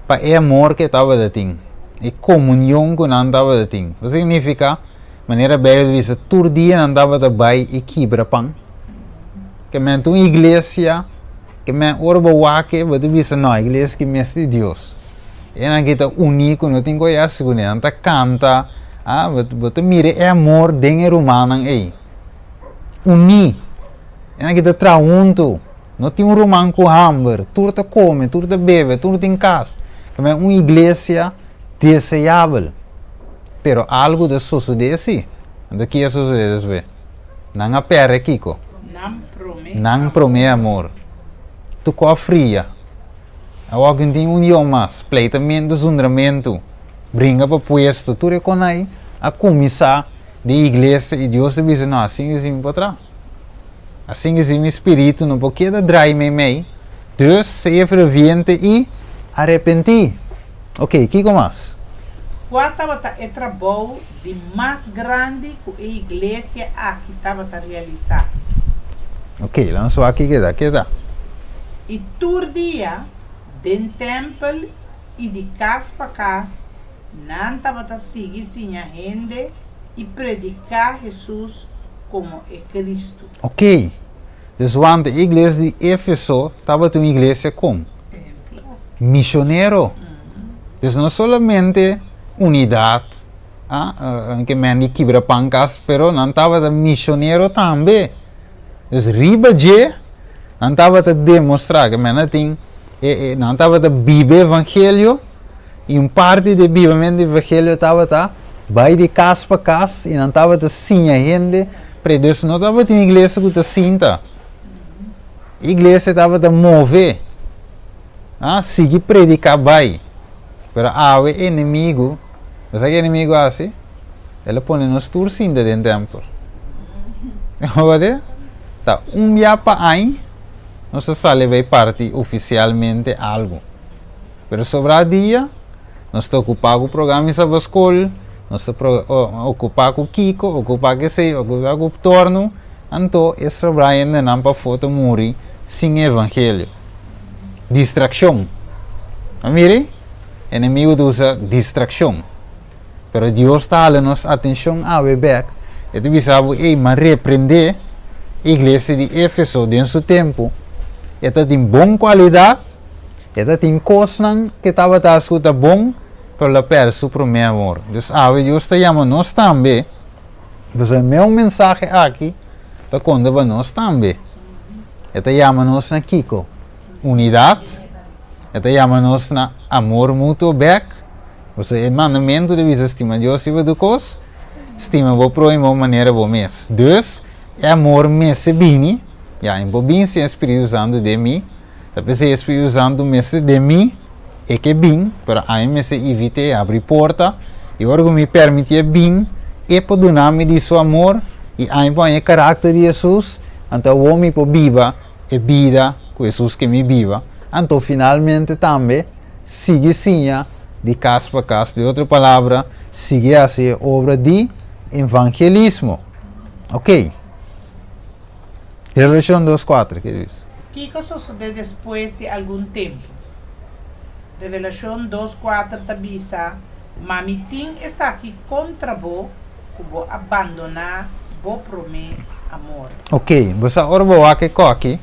Speaker 1: para o amor que estava a ter. A comunhão que não estava a ter. Isso significa, maneira bem diz, todo dia não estava a bai e quebra pão. Que me uma igreja, que me orba wake, você diz, não, a igreja que me é de Deus. E não kita único, não tem coisa assim, não tá canta, você mira é amor dentro humano aí. Uni. E não kita traunto. Não tem romano com hamburger, tudo tá come, tudo tá bebe, tudo tem casa. Como é uma igreja desejável. Pero algo de suceder assim. Do que é suceder? Não apere Kiko. Não promete amor. Tu com a fria. Alguém tem união mas, pleitamento, desundramento. Brinca para puesto, tu reconhece a comissão de igreja e Deus te diz, não, assim é assim para trás. Assim é meu espírito, não pode dar me. Dus, seja ferviente e arrepentir. Ok, o que mais?
Speaker 2: Qual estava o trabalho de mais grande que a igreja aqui estava a realizar?
Speaker 1: Ok, lançou aqui que dá.
Speaker 2: E todo dia, dentro do templo e de casa para casa, não estava a seguir sem a gente e predicar Jesus como é Cristo.
Speaker 1: Ok. Dus want a igreja de Éfeso estava uma igreja como? Missionário. Dus não somente unidade, que me quebra pancas, pero não estava de missionário também. Dus riba de, não estava a demonstrar que não estava a viver o evangelho, e parte do vivimento do evangelho estava a vai de casa para casa, e não estava a sim a gente, para Deus não estava a igreja que está cinta. A igreja estava a mover. Sigue predicar bem. Pero o inimigo, você que inimigo assim? Ele põe nos turcinda dentro do templo. Olha? Tá, dia para aí, nós sale vai partir oficialmente algo. Pero sobre a dia, nós estamos ocupados com o programa de escola, nós estamos ocupados com o Kiko, ocupados com o torno, então esse trabalho ainda não para foto morrer sem evangelho. Distração. Mire, o inimigo usa distração. Pero Deus está a nos atenção a beber. E tu sabe, mas repreender a igreja de Éfeso dentro do tempo. Ela tem boa qualidade, ela tem coisas que estava a escutar bom, para ela perde o primeiro amor. Então, Deus está chamando nós também. Mas o meu mensagem aqui está conta para nós também. Ela chama nós na Kiko. Unidade. Ela chama nós na amor mútuo back. O mandamento de visa estima Deus e do cos, estima vou pro em maneira bom mês. Dus, é amor mês bini, já em bobin se Espírito Santo de mim, depois se Espírito Santo mês de mim, é que bem, para aí me se evite abrir porta, e agora me permite bem, e por donar-me de seu amor, e aí põe o caráter de Jesus, então o homem por viva, e vida com Jesus que me viva, então finalmente também, sigue sim, de casa para casa, de outra palavra, sigue a ser obra de evangelismo. Ok. Revelação 2:4, que diz?
Speaker 2: ¿Qué sucede después de algún tiempo? Revelación 2:4 avisa, mamitin es aquí contra vos, que vos abandonar, vos promet amor.
Speaker 1: Ok, você orou aqui coque,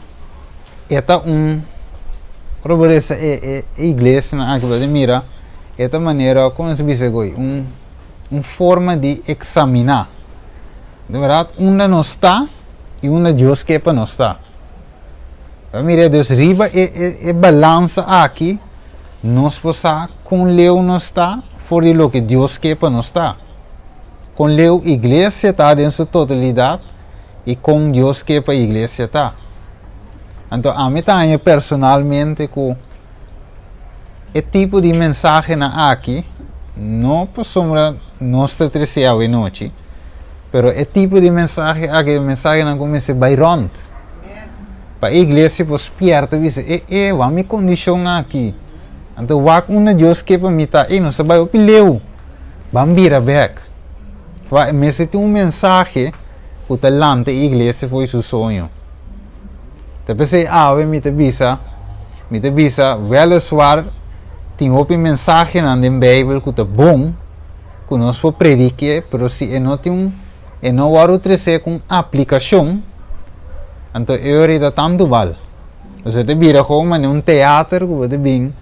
Speaker 1: esta orou essa igreja na que você mira. Esta maneira, como se diz agora, forma de examinar. De verdade, uma não está e uma Deus que não está. Mira, Deus riba e balança aqui, nós passar com leu não está, fora do que Deus que não está. Com leu, a igreja está em sua totalidade e com Deus que a igreja está. Então, a mim também personalmente com o tipo de mensagem aqui, não passamos nossa terceira noite, mas o tipo de mensagem aqui, não começa a bairront. Para a igreja, você perto, você vai me condicionar aqui. Então, vai uma Deus que para mim está, não se vai o pileu, vai virar back. Mas se tem mensagem, o talento da igreja foi seu sonho. Depois, me te visa, velho suar, tem outra mensagem na Bíblia que é bom, que nós podemos predicar, mas se não tem não vai trazer com aplicação, então eu ainda tanto vale. Você te vira como em teatro, que você vem,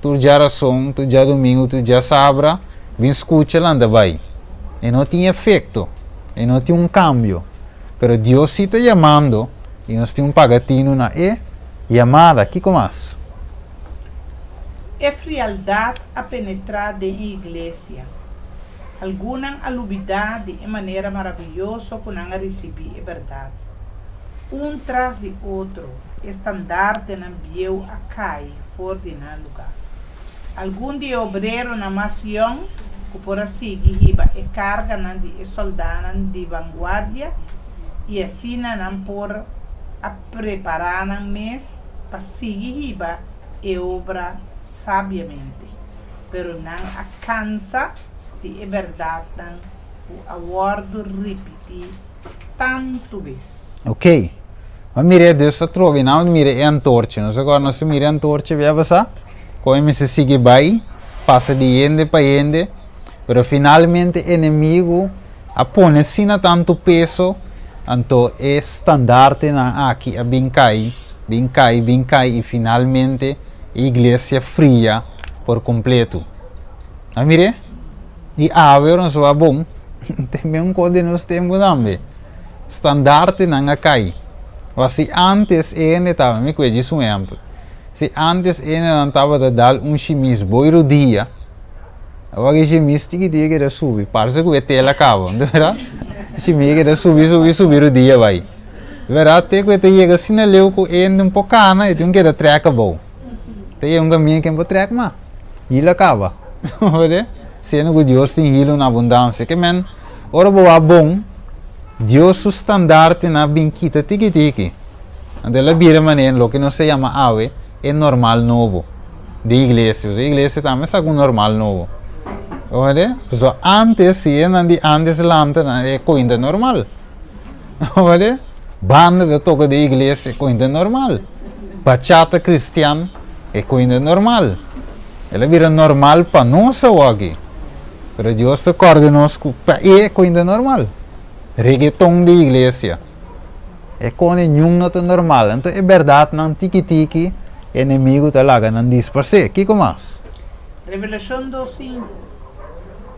Speaker 1: tu já razão, tu já domingo, tu já sábado, vem escuta lá anda vai. E não tem efeito, e não tem cambio. Mas Deus está chamando, e nós temos pagatino na chamada, que como mais?
Speaker 2: É frialdade a penetrar na igreja. Alguma alubidade de maneira maravilhosa que não receber a verdade. Tras de outro, estandarte não viu a cair fora de lugar. Algum de obreiro na nação, que por assim riba e carga de soldado de vanguardia, e assim não por a preparar mês para seguir riba e obra sabiamente, pero não alcança de verdade o aguardo repetir tanto vezes.
Speaker 1: Ok. Mas mire, Deus se trova, não mire a antorcha. Nós agora nós mire a antorcha, vê passar? Como se sigue bem, passa de ende para ende, pero finalmente o inimigo apone sem tanto peso, então é estandarte na aqui a bem cai, e finalmente a igreja fria por completo. Ah, mire? E agora não só bom, também coisa nos tempos também. Estandarte não cai. Ou se antes ele estava, me cuide isso exemplo. Se antes ele não estava a dar chimis boiro dia, agora o chimis tinha que subir, parece que o tela acaba, não é verdade? Chimis que subir o dia vai. Verdade, te que te chega assim na leu com ele um pouco cana e tem que dar treca bom. Tem caminho que não treca mas ele acaba. Olha, sendo que Deus tem hilo na abundância, que men, ora boa bom, Deus o standard na binquita tiki. Então la bira maneira lo que não se chama ave é normal novo de igreja. A igreja também é algo normal novo. Olha, so antes se antes lanta é coisa normal. Olha, banda de toca de igreja é coisa normal. Bachata cristiana é coisa normal. Ela vira normal para nós aqui. Mas Deus te coordenou é coisa normal. Reggaeton de igreja. É coisa não é normal. Então é verdade, não tiki-tiki, inimigo te laga, não disperse. Kiko mais?
Speaker 2: Revelação 2:5.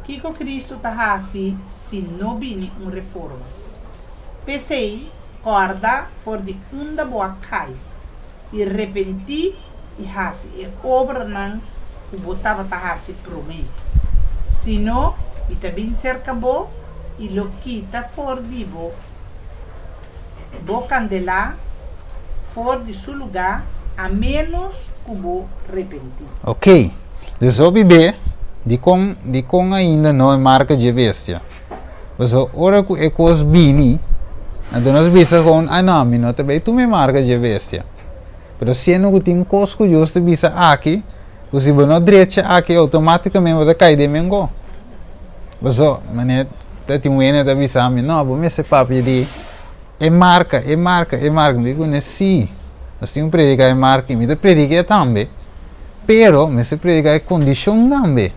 Speaker 2: Kiko Cristo está assim, se não vini reforma. Pensei, corda, for de unda boa cai. E repenti, e hasi, e obra não, o botava tá hasi pro mim. Se não, me também cerca bo, e lo quita for de bo. Bo candelar, for de seu lugar, a menos que bo repentir.
Speaker 1: Ok, então bebê, de com ainda não é marca de bestia. Mas ora que é coisa bini, então nós bisa com a nome, não também tu me marca de bestia. Mas se não tem coisa que justo bisa aqui, se você não direita aqui automaticamente vai cair de mengo. Mas mané, tem um ene da bisa me não, vou me separar de é marca, digo né sim. Nós temos predicar é marca, me predicar também. Pero me se predicar é condição também.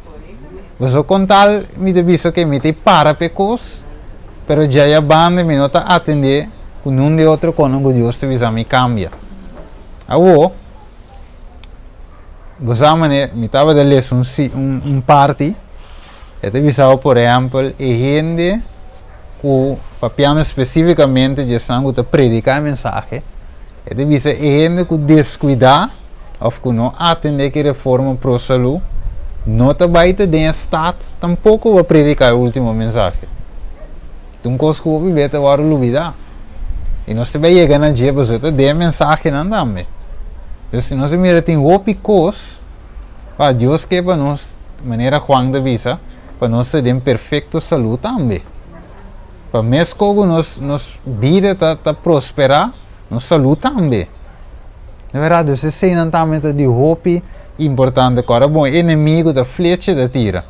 Speaker 1: Mas com tal me diviso que me te para pecos, pero já a banda me não está atender com um de outro quando o Deus te visa me cambia. Awo, gostava me estava de ler party, e te visava por exemplo e gente que papiamo especificamente de sangue te predicar mensagem, e te visa e gente que descuidar ou que não atender que reforma pro saúde. Não está baita de estado, tampouco vai predicar a última mensagem. Então, coisa que eu vou viver, eu vou olvidar. E nós também chegamos a dia, você dê a mensagem não também. Então, se nós mira tem opicos, para Deus que para nós, de maneira Juan de visa, para nós ter perfeito saúde também. Para mesmo que nós vida está prosperar, nossa saúde também. Na verdade, você sei não também de hope importante agora, bom, inimigo da flecha da tira.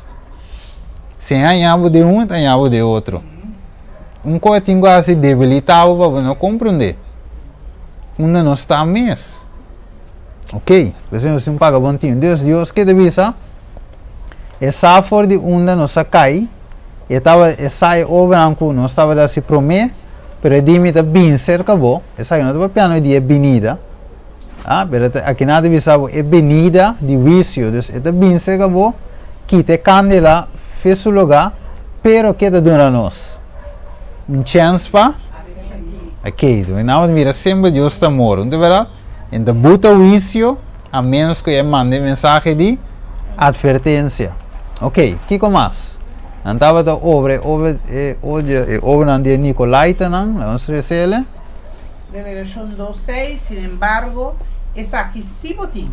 Speaker 1: Se ganhava de um, ganhava de outro. Coisa tem quase debilitado para não compreender. Uma não está mesmo. Ok? Você não se paga bontinho. Deus que deve ser? Essa for de onda não se cai. E sai o branco, não estava a se prometer, pero dime da bem cerca acabou. Essa não estava piano de benida. Pero aqui nada visava é benida de vício. Então, bem cerca acabou. Que te candela fez o lugar, pero que te dura nós. Chance para? Ok, então mira sempre Deus está morto, não é verdade? Então buta o vício, a menos que eu mande mensagem de advertência. Ok, que mais? Antava da obra de Nicolaita, não? Vamos receber.
Speaker 2: Revelação 2:6, sin embargo, essa aqui se botim,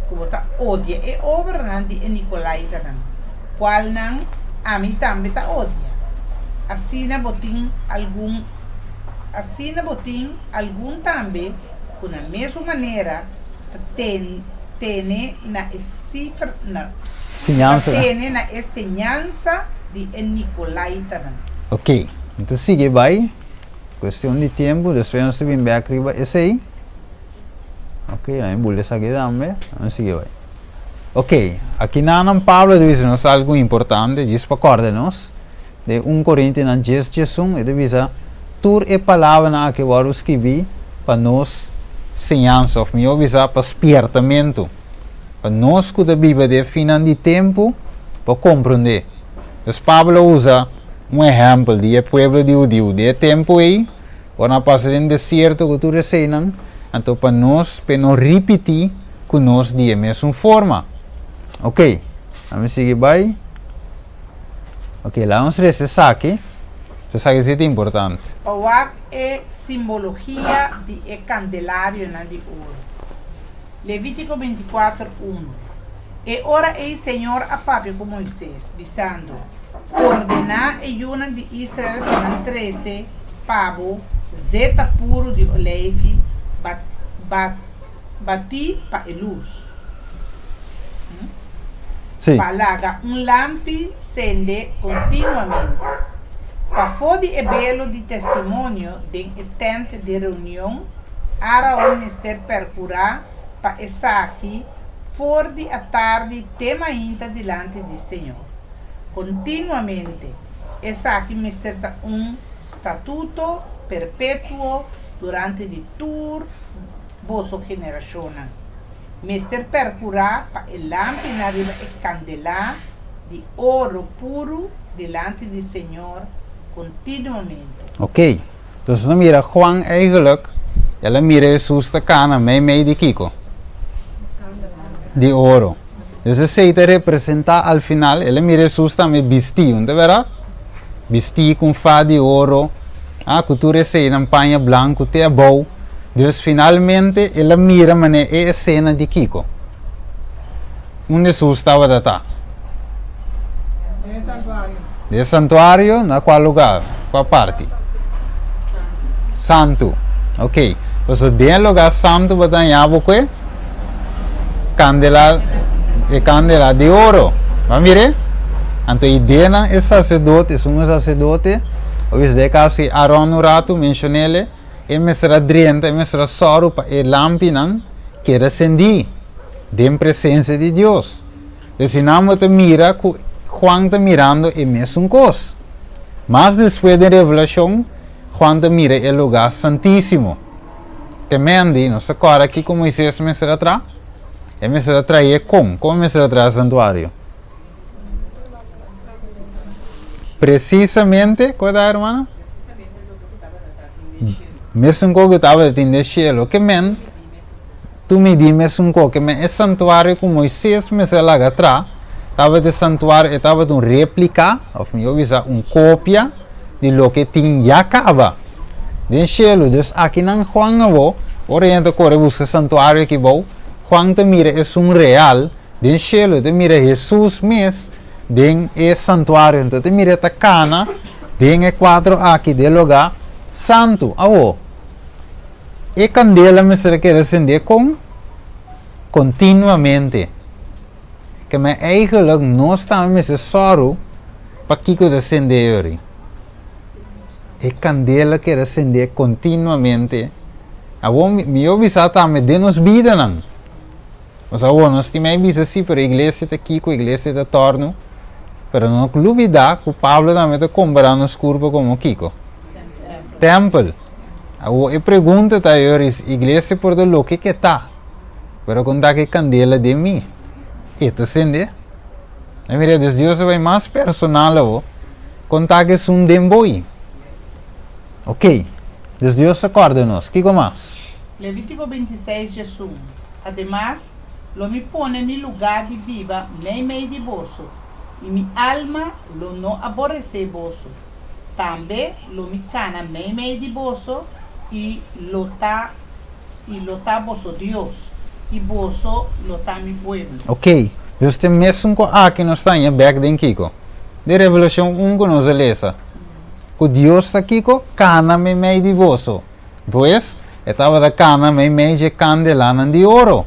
Speaker 2: que bota odia e obra de Nicolaita, não? Qual não? A mim também tá odia. Assim na botim algum também, com a mesma maneira, tem na cifra na enseñança de Nicolaita.
Speaker 1: Ok, então sigue vai. Questão de tempo, depois nós vamos ver aqui esse aí. Ok, aí vou deixar aqui também. Vamos seguir vai. Ok, aqui na Pablo diz-nos algo importante, diz para acordar-nos. De 1 Coríntios 10:1 e diz tur e palavra que eu escrevi para nós ensinança, ou melhor dizer, para despertamento, para nós que a Bíblia de final de tempo para compreender. Então Pablo usa exemplo de povo de judeu de tempo aí, quando passa em deserto que tu recebem, então para nós repetir com nós de mesma forma. Ok, vamos seguir bem. Ok, lá vamos recessar aqui. Isso é importante.
Speaker 2: Pawak é simbologia de candelário de ouro. Levítico 24:1. E ora o Senhor apapia com Moisés, dizendo: ordenar a Yuna de Israel com 13 pavo, zeta puro de olefe, bati para a luz.
Speaker 1: Sim.
Speaker 2: Palaga lampi sende continuamente. Para fode e belo de testemunho de tente de reunião, Araon mister percurar para Isaac, for de a tarde tema ainda delante do Senhor. Continuamente, Isaac mister estatuto perpétuo durante de tour vosso geração. Mister percurar para el lampi na riba e candelá de ouro puro delante do Senhor continuamente.
Speaker 1: Ok. Dus dan mira Juan eigenlijk, ela mira Jesus de cana, mee de Kiko. De ouro. Dus aceita representar al final, ela mira Jesus também vestido, não é verdade? Vestido com fá de ouro, a cultura é na panha branco, te bom. Dus finalmente ela mira mané é a cena de Kiko. Onde Jesus estava a estar? De santuário, na qual lugar? Qual parte? Santo. Ok. Pues bem lugar santo batanhava que candela de ouro. Vamos ver? Então a ideia é sacerdote, um sacerdote. Hoje de caso Aaron no rato mencionei, ele será drenta, ele será soro para a lâmpada que era acendi, de presença de Deus. Então se não te mira Juan está mirando a mesma coisa. Mas depois da revelação, Juan está mirando o lugar santíssimo. Que mendi, não se acorda aqui como Moisés me será atrás? Ele me será atrás como? Como me será atrás do santuário? Precisamente, qual é, irmã? Mesmo que estava dentro do cielo. Que men? Tu me diz mesmo que é santuário como Moisés me será lá atrás. Estava de santuário, estava de uma réplica, ou melhor, uma cópia de lo que tinha acaba. De cielo, dus aqui não Juan avô, orienta corre busca santuário aqui vou, Juan te mira é um real, de cielo te mira Jesus mesmo, de é santuário, então te mira ta cana, de é quadro aqui de lugar santo, avô. E candela me será que acender com continuamente. Que me eigenlijk não está necessário para que eu acender. E candela que acender continuamente. Agora me avisa também de nos vida não. Mas agora nós temos avisa sim para a igreja está aqui com a igreja está torno, pero não duvidar que o Pablo também está comparando os curvas como Kiko. Templo. Agora eu pergunto a eles, igreja por do que está, pero contar que candela de mim. Itu sende. Mira, Deus vai mais personal, contar que é demboi. Ok. Deus acorda-nos. O que mais?
Speaker 2: Levítico 26:1. Además, lo me pone no lugar de viva, meio de bolso, e mi alma lo não aborrece bolso. Também lo me cana meio de bolso, e lo tá bolso Deus. E bolso lo tá mi pueblo.
Speaker 1: Ok. Dus tem mesmo que aqui nós estamos back de Kiko. De Revelação 1 que nós lesa. Que Deus está aqui com cana meio de bolso. Pois, estava da cana meio de candelana de ouro.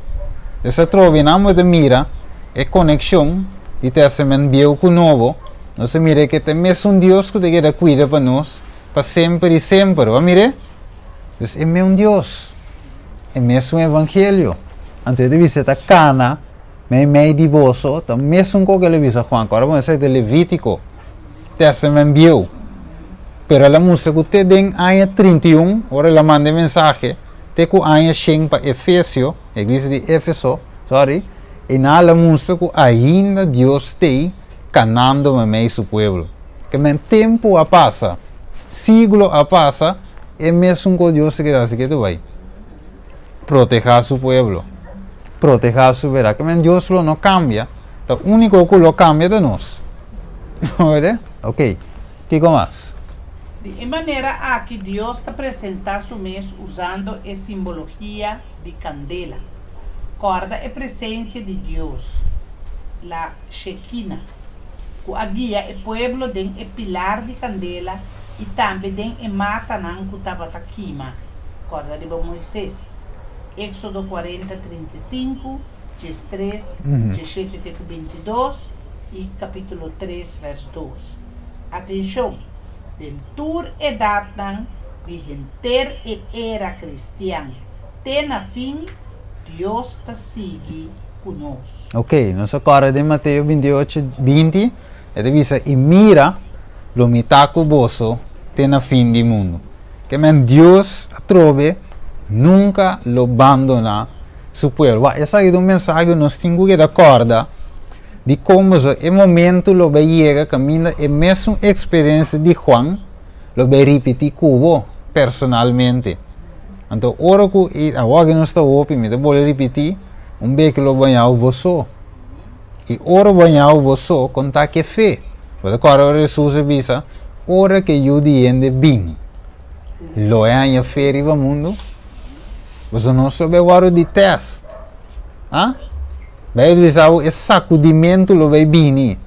Speaker 1: Essa trova não de mira é conexão de testamento velho com novo. Nós mira que tem mesmo Deus que te cuida para nós, para sempre e sempre. Vamos mirar? Dus é mesmo Deus. É mesmo evangelho. Antes de visitar cana, meio de bolso, então mesmo que ele visa Juan, agora vamos dizer de Levítico, testamento velho. Pero a música que você tem aí 31, ora ela manda mensagem, te que aí 5 para Efésio, a igreja de Éfeso, sorry, e na música que ainda Deus tem canando no meio do seu povo. Que o tempo a passa, siglo a passa, é mesmo que Deus quer assim que tu vai proteger seu povo. Proteger su vera, que Deus não cambia, o único que lo cambia de nós. ¿No? Ok, ¿qué más?
Speaker 2: De maneira aqui Deus está apresentando su mês usando a simbologia de candela. Corda é presença de Deus, la Shekinah. A guia é povo tem o pilar de candela e também tem a mata nan que estava queima. Corda de Moisés. Éxodo 40, 35, 3, 17, 22 e capítulo 3, verso 2. Atenção, dentro edad de gente e era cristiana, tem a fim, Deus está seguindo conosco.
Speaker 1: Ok, nós agora de Mateus 28, 20, ele diz, e mira, lo mitaco boso, tem a fim do mundo. Que men Deus trove, nunca lo abandona su pueblo. Essa é um mensagem nós temos que dar corda de como é momento lo vai chegar caminho é mesmo experiência de Juan lo vai repetir cubo personalmente. Então ora que agora nós está open, me vou repetir que lo banhar o vosso e ora banhar o vosso contar que fé. Porque agora Jesus avisa ora que eu diende bem. Lo é a fé riba mundo. Você não sabe o de teste. Vai dizer o sacudimento lo vai bem.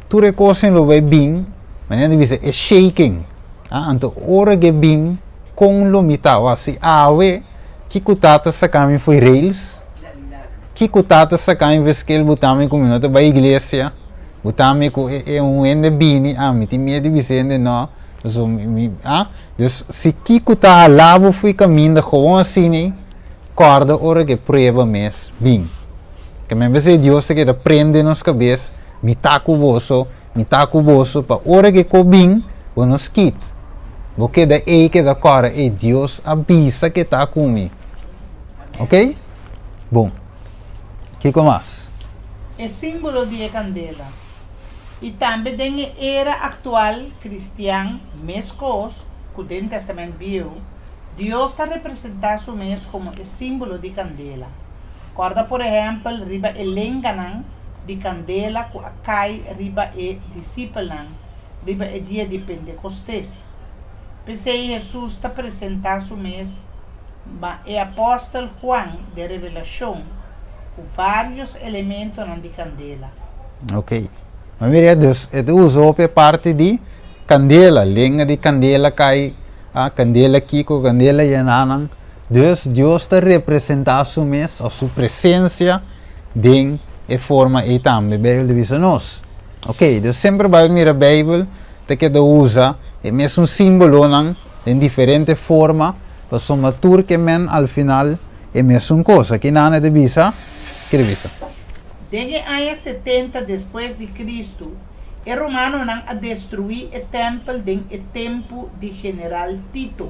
Speaker 1: Tu recosen lo vai bem, mas ele diz é shaking. Então ora que bem com lo mitao. Se awe que cutata sa caminho foi rails. Que cutata sa caminho vez que ele botame com minuto para a igreja. Botame com ende bem. Me tem medo de dizer não. Dus se Kiko tá lavo fui caminho gewoon assim, corda ora que prova mes bem. Que me vê Deus que da prende nos cabeça, me taco vosso para ora que co bem, nos kit. Porque da que da cora e Deus avisa que tá comigo. Ok? Bom. Kiko mais.
Speaker 2: É símbolo de candela. E também tem a era atual cristã, mescos, que o Novo Testamento viu, Deus está representando o mês como o símbolo de candela. Corda, por exemplo, riba e lenganan de candela que cai riba e discípulan, riba e dia de Pentecostes. Pensei Jesus está apresentando o mês, mas o apóstolo Juan de Revelação, com vários elementos de candela.
Speaker 1: Ok. Mas mira, Deus usou a parte de candela, lenha de candela cai, candela kiko, candela yananang. Deus está representando mês a sua presença em forma e também Bíblia diz nós. Ok, Deus sempre vai mirar a Bíblia, que Deus usa é mesmo símbolo em diferente forma, para somatur que men al final é mesmo coisa. Que nada de visa, que visa.
Speaker 2: Desde anos 70 depois de Cristo, o romano não a destruir o templo em tempo de General Tito.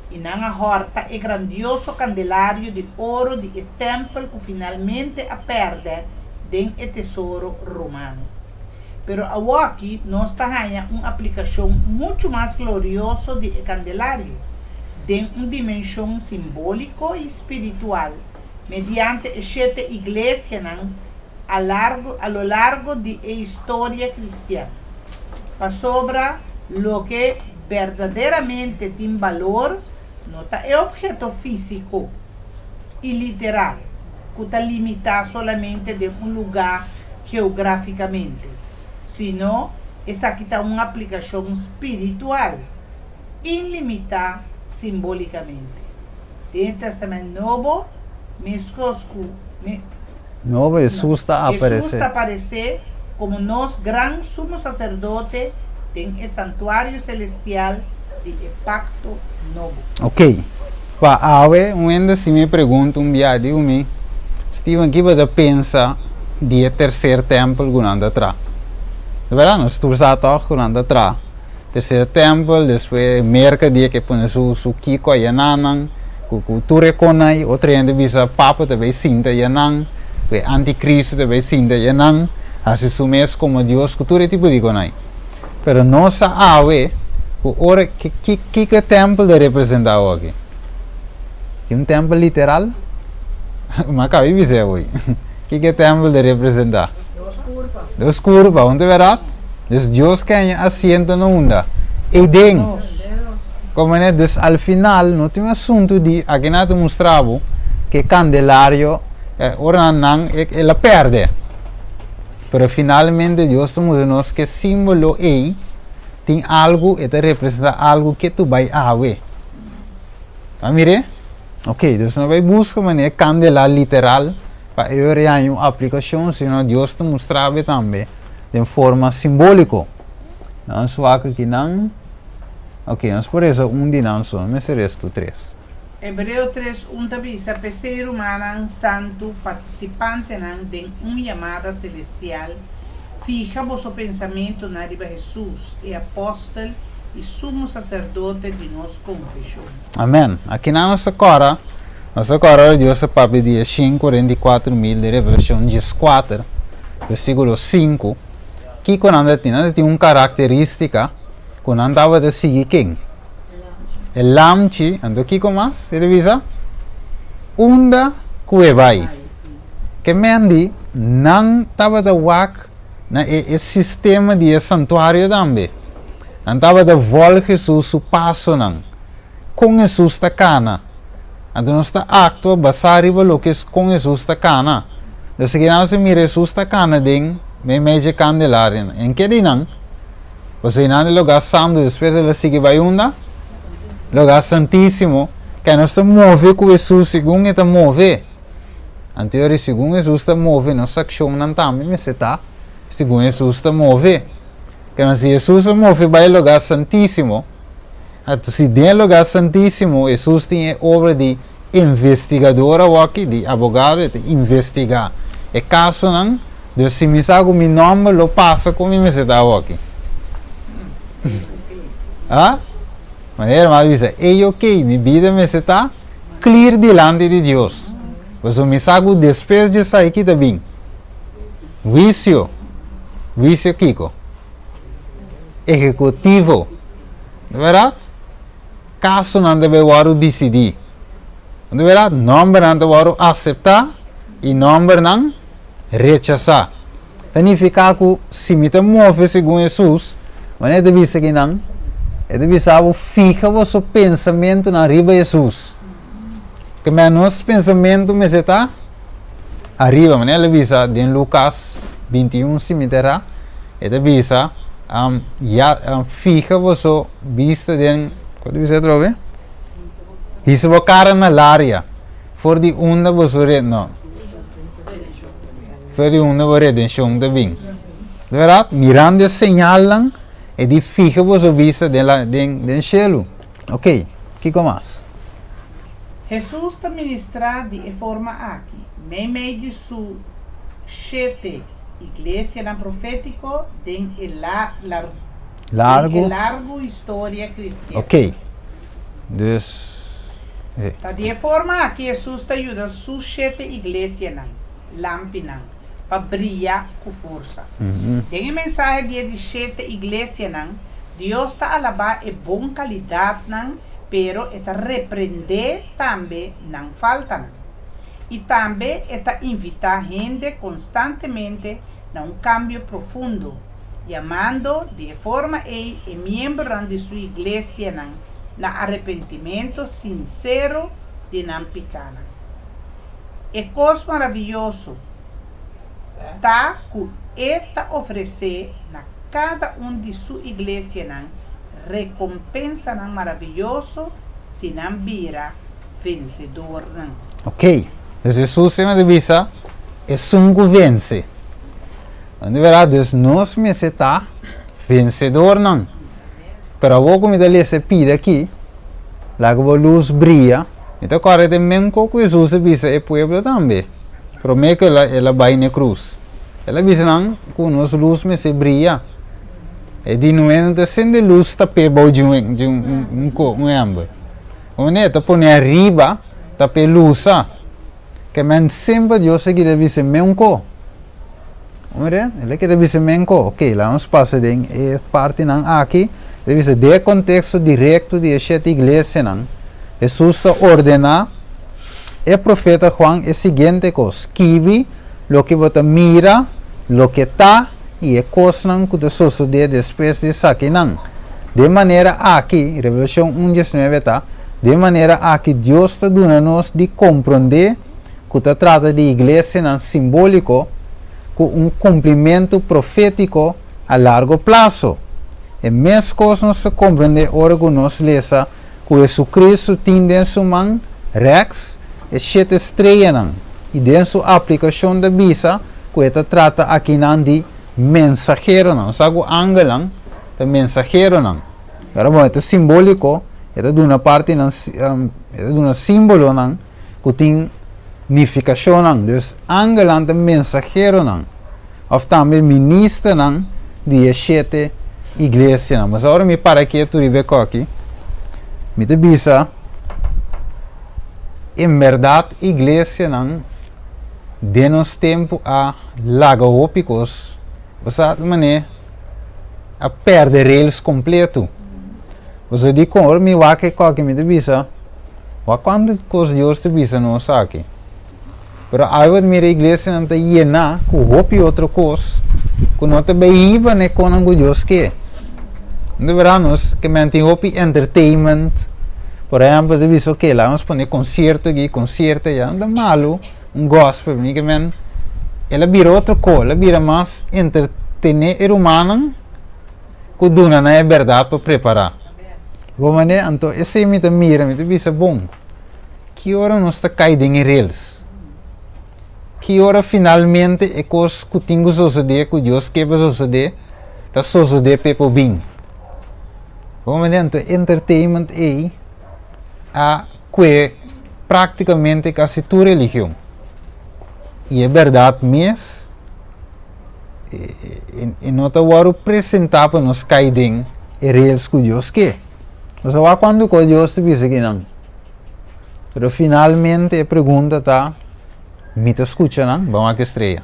Speaker 2: E não a horta o grandioso candelário de ouro de templo que finalmente a perde em o tesouro romano. Pero aqui nós temos uma aplicação muito mais gloriosa de candelário, em uma dimensão simbólica e espiritual, mediante as 7 igrejas a lo largo de la historia cristiana, para sobre lo que verdaderamente tiene valor, no es objeto físico y literal, que está limitado solamente de un lugar geográficamente, sino es aquí una aplicación espiritual, ilimitada simbólicamente. En el Testamento Nuevo,
Speaker 1: Novo Jesus está a aparecer.
Speaker 2: Jesus está a aparecer como nosso grande sumo sacerdote em o santuário celestial de pacto novo.
Speaker 1: Ok. Pa awe, ainda se me pergunta viado me, Steven, que você pensa de terceiro templo quando atrás? De verdade, nós estamos a quando atrás. Terceiro templo, depois mercadia que põe su kiko yananang, tu reconai, outra ainda visa papa também sinta yanang. O anticristo também sinta yanang assume como Deus que todo tipo de conai. Pero nossa ave ora que templo de representar aqui? Que templo literal? Mas acabei de dizer hoje. Que templo de representar? Dos curvas, onde verá? Deus que é assento no mundo. e den. Como é, dus al final, não tem um assunto de, aqui não te mostrava, que Candelario, ora não, ela perde. Pero finalmente Deus te mostra que símbolo é, tem algo, e te representa algo que tu vai haver. Mire? Ok, dus não vai buscar maneira candela literal, para eu uma aplicação, senão Deus te mostrava também, de forma simbólica. Não só aqui não. Ok, nós por isso de não só, mas o resto 3.
Speaker 2: Hebreo 3, avisa que ser humano santo participante de uma chamada celestial, fija vosso pensamento na riba Jesus, e apóstolo e sumo sacerdote de nossa confissão. Amém.
Speaker 1: Aqui na nossa cora Deus papi dia 544.000 de Revelação 14, versículo 5, que quando tem uma característica, quando andava de seguir quem? El lamchi, ando aqui com mais, ele visa, unda kuebai, que mendi não estava de wak na e sistema de santuário também, não estava de vol Jesus o passo não, com Jesus está cana, então nós está acto basari lo que com Jesus está cana, desde que nós mira Jesus está cana den me meje candelária, em que dinang, você não é lugar santo, depois ele sigue vai unda lugar santíssimo, que nós se move com Jesus segundo ele move. Anterior, segundo Jesus se move, nossa ação não também, mas está, segundo Jesus se move. Que nós Jesus se move vai ao lugar santíssimo. Então, se tem lugar santíssimo, Jesus tem obra de investigador aqui, de advogado, de investigar. E caso não, Deus se me sabe o meu nome, lo passa como me está aqui. Ah? Maneira mais dizer, é ok, minha vida me está clear diante de Deus. Mas o me sabe depois de sair aqui também. Vício Kiko. Executivo. Não é verdade? Caso não deve decidir. Não é verdade? Nome não deve aceitar e nome não rechazar. Significa que se me move segundo Jesus, mas é deve ser que não. É deve saber fica o seu pensamento na riba de Jesus. Que menos pensamento me está arriba, mas ele visa em Lucas 21 se me terá. É deve saber fica o seu vista de quando você trove? Isso é cara na área. For de onda você não. For de onda você redenção de bem. De verdade, mirando a señalan e di fica vosso vista del cielo. Ok, que mais?
Speaker 2: Jesus está ministrando de forma aqui, meio de sua sete igreja na profético de largo história cristã.
Speaker 1: Ok, dus
Speaker 2: tá de forma aqui Jesus está ajudando sua sete igreja na lampina para brilhar com força. Tem mensagem de sete igreja não, Deus está alabar é bom qualidade não, pero está repreender também não falta não. E também está invitar gente constantemente a um cambio profundo, chamando de forma e membro de sua igreja não, na arrependimento sincero de não pecar. É coisa maravilhoso. Tá que eta oferecer na cada de sua igreja não recompensa não maravilhoso se não vira vencedor não.
Speaker 1: Ok, Jesus se me divisa é sungo vence. De verdade, nós me está vencedor não. Pero agora me dá essa pida aqui, lá que a luz brilha, então agora também que Jesus se divisa é povo também. Pero me que ela vai na cruz. Ela diz não, com nossa luz me se brilha. E de novo, sendo luz tapé bom de um amber. O neto põe arriba, tapé luz, que men sempre Deus que deve ser menco. Olha, ele que deve ser menco. Ok, lá nos passa de parte não aqui, deve ser de contexto direto de esta igreja não. Jesus está ordenar. O profeta Juan é o seguinte coisa, escreve o que você mira, o que está e é coisa que sucede depois de isso aqui não. De maneira aqui, Revelação 1:19 está, de maneira aqui Deus está dando-nos de compreender que se trata de igreja não simbólico, com um cumprimento profético a largo prazo. E mesmo coisas nós compreender ora que nós lesa que Jesus Cristo tem em sua mão rex e 7 estrelas e dentro sua aplicação da visa que se trata aqui não de mensageiro não, sabe o ángel de mensageiro não. Agora bom, é simbólico, é de uma parte não, é de um símbolo não que tem significação não. Então ángel de mensageiro não. Of também ministro não de 7 igrejas não. Mas agora me para aqui tu ribe aqui. Me te bisa em verdade igreja não de nos tempo a lagopicos, você mané a perder eles completo. Você diz com o me vai que me te bisa, o quando coisas Deus te bisa não sabe. Pero aí a minha igreja não está llena com hopi outra coisa, que não te beiba nem com o Deus que. De veranos que mantém hopi entertainment, por exemplo, te bisa que lá vamos pôr concerto aqui, concerto já, não é malo, gospel, me que men, ela vira outra coisa, ela vira mais entretener o humano, que duna não é verdade para preparar. Como é, então esse me te mira, me te bisa bom, que hora nós está caindo em reels. Que hora finalmente é coisa que tem que suceder, que Deus quer suceder, está suceder para o bem. Como é, então, entertainment é a que praticamente quase toda religião. E é verdade mesmo, e não está agora apresentar para nós caírem em reis que Deus quer. Mas quando Deus te diz que não. Mas finalmente a pergunta está, me te escucha não? Vamos a estreia.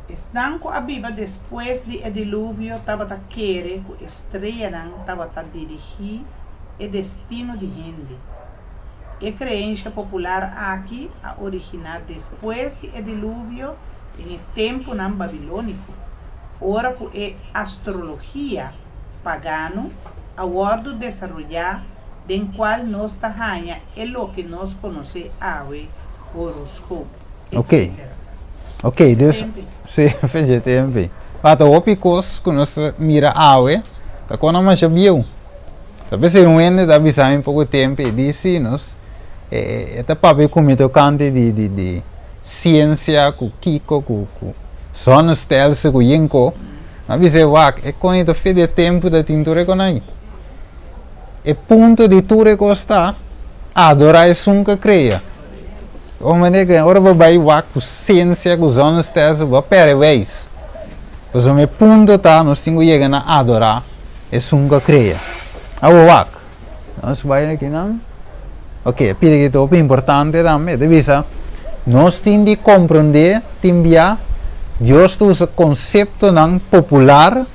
Speaker 2: Estão com a Bíblia depois do dilúvio, estava a querer que a estreia não estava a dirigir o destino de gente. A crença popular aqui a originar depois do dilúvio em tempo não babilônico. Ora que a astrologia pagano a bordo desenvolver den qual nós tahanha é o que nós conhecemos awe horoscopo.
Speaker 1: Ok. Ok, Deus. Sim, fez tempo. Mas o picos que nós mira awe, tá quando nós já viu. Talvez um ende da visão em pouco tempo e disse nos esta papel como tocante de ciência, com Kiko, com Sonnenstels, com Yenko, mas dizer é quando ele fez de tempo da tintura com aí. E ponto de tudo que está adorar é nunca creia. O maneira que agora vai com ciência, com Sonnenstels, vai perder vez. Mas o meu ponto está nós temos que chegar a adorar é nunca creia. Agora nós vai aqui não. Ok, pide que é importante também, devisa, nós temos de compreender, enviar, Deus usa conceito não popular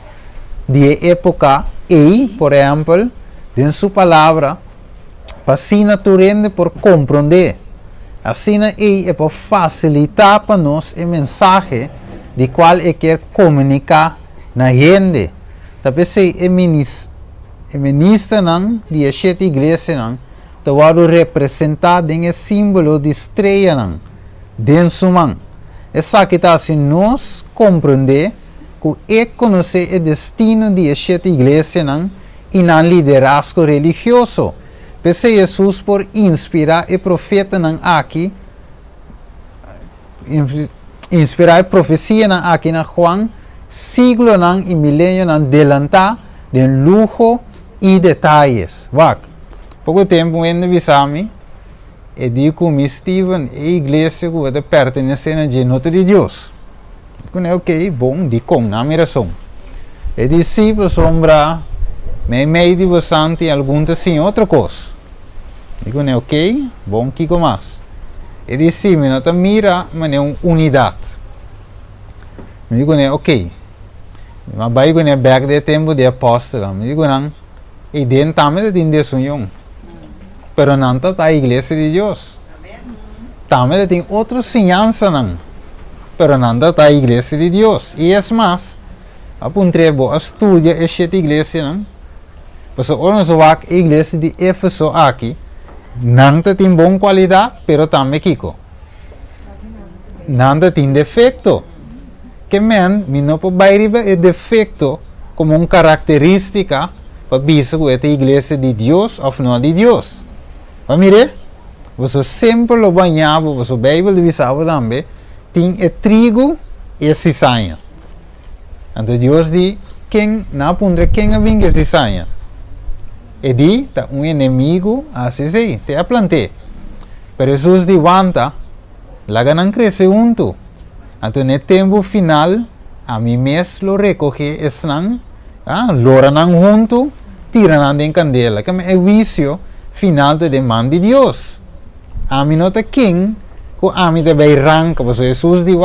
Speaker 1: de época e, por exemplo, em sua palavra, para assim naturalmente por compreender, assim é para facilitar para nós a mensagem de qual é quer comunicar na gente. Talvez é ministra não de a sete igreja não tawaro representado em símbolo de estreia não dentro sua mão. Essa que está assim nós compreender que é conhecer o destino de a sete igreja não e não liderazgo religioso. Pensei Jesus por inspirar o profeta não aqui, inspirar a profecia não aqui na Juan, siglo não e milênio não adelantar de luxo e detalhes. Pouco tempo ainda visami e digo que Steven a igreja que pertence a genota de Deus. Digo, ok, bom, di com na minha razão. E disse, sombra, me de bastante algum assim outra coisa. Digo, ok, bom, que mais? E disse, me nota mira, mas é uma unidade. Me digo, ok, mas vai com back de tempo de apóstolo. Me digo, não, e dentro também tem desunhão. Pero não está a igreja de Deus. Também tem outra ensinança não. Pero não está a igreja de Deus. E é mais, apuntrebo a studia e sete iglesia não. Mas ora nós vak a iglesia de Éfeso aqui, não tem boa qualidade, pero também kiko. Não tem defeito. Que men, mi não pode bairiba é defeito como característica para bisa que esta iglesia de Deus ou não de Deus. Mas mire, você sempre lo banhava, você Bíblia de bisava também, tem trigo e cisanha. Então Deus diz, quem não apunta quem é vinha cisanha. E diz, tá inimigo, assim sei, te a plantei. Pero Jesus diz, wanta, lá não cresce junto. Então no tempo final, a mim mesmo lo recoge esnan, loranan junto, tiranan de candela, que é o vício final de demanda de Deus. A mim não tem quem, que a mim deve arrancar, porque Jesus diz,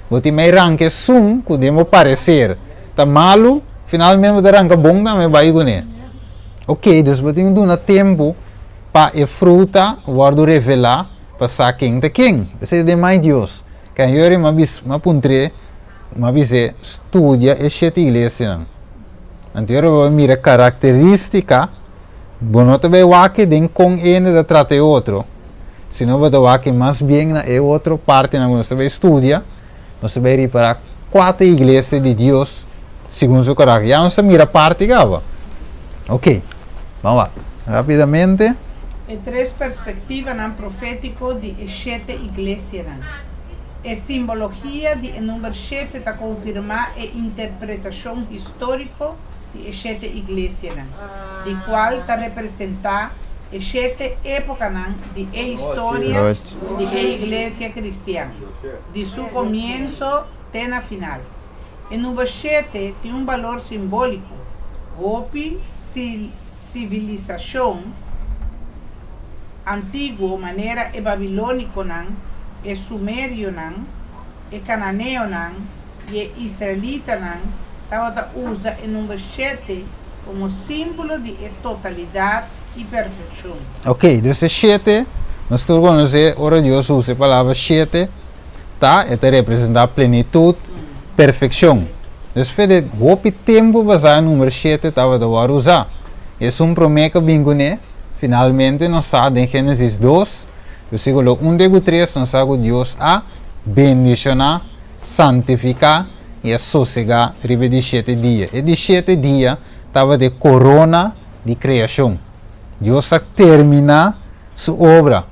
Speaker 1: você me arranca sum, que deve parecer, tá malo, finalmente você arranca bom, também vai igual. Ok, então você tem que dar tempo para a fruta, guardo revelar, para saber quem é quem. Isso é demais Deus. Quem eu me apuntrei, me estudia e sete igreja. Então eu vou mirar característica, não te vai que den com ele de trate outro, senão vai que mais bem na outra parte na você vai estudar, você vai reparar 4 igrejas de Deus segundo seu caráter. Já você mira parte gava. Ok, vamos lá, rapidamente.
Speaker 2: E 3 perspectivas profético de 7 igrejas. A simbologia de número 7 está confirmar a interpretação histórica de 7 igrejas, de qual está representar as 7 épocas de história de a igreja cristiana, de seu começo até na final. O número 7 tem valor simbólico, golpe, civilização antigo, maneira e babilônico, e sumério, e cananeu, e israelita, usa o número 7 como símbolo de totalidade e perfeição.
Speaker 1: Ok, desse 7, nós estamos conhecendo, ora Deus usa a palavra 7, tá? E representa plenitude, perfeição. Então, o tempo basado no número 7 estava a usar. É promessa que finalmente nós sabemos em Gênesis 2, versículo 1 de 3, nós sabemos que Deus a bendicionar, santificar e a sossegar de 7 dias. E de 7 dias estava de corona de criação. Deus a terminar sua obra.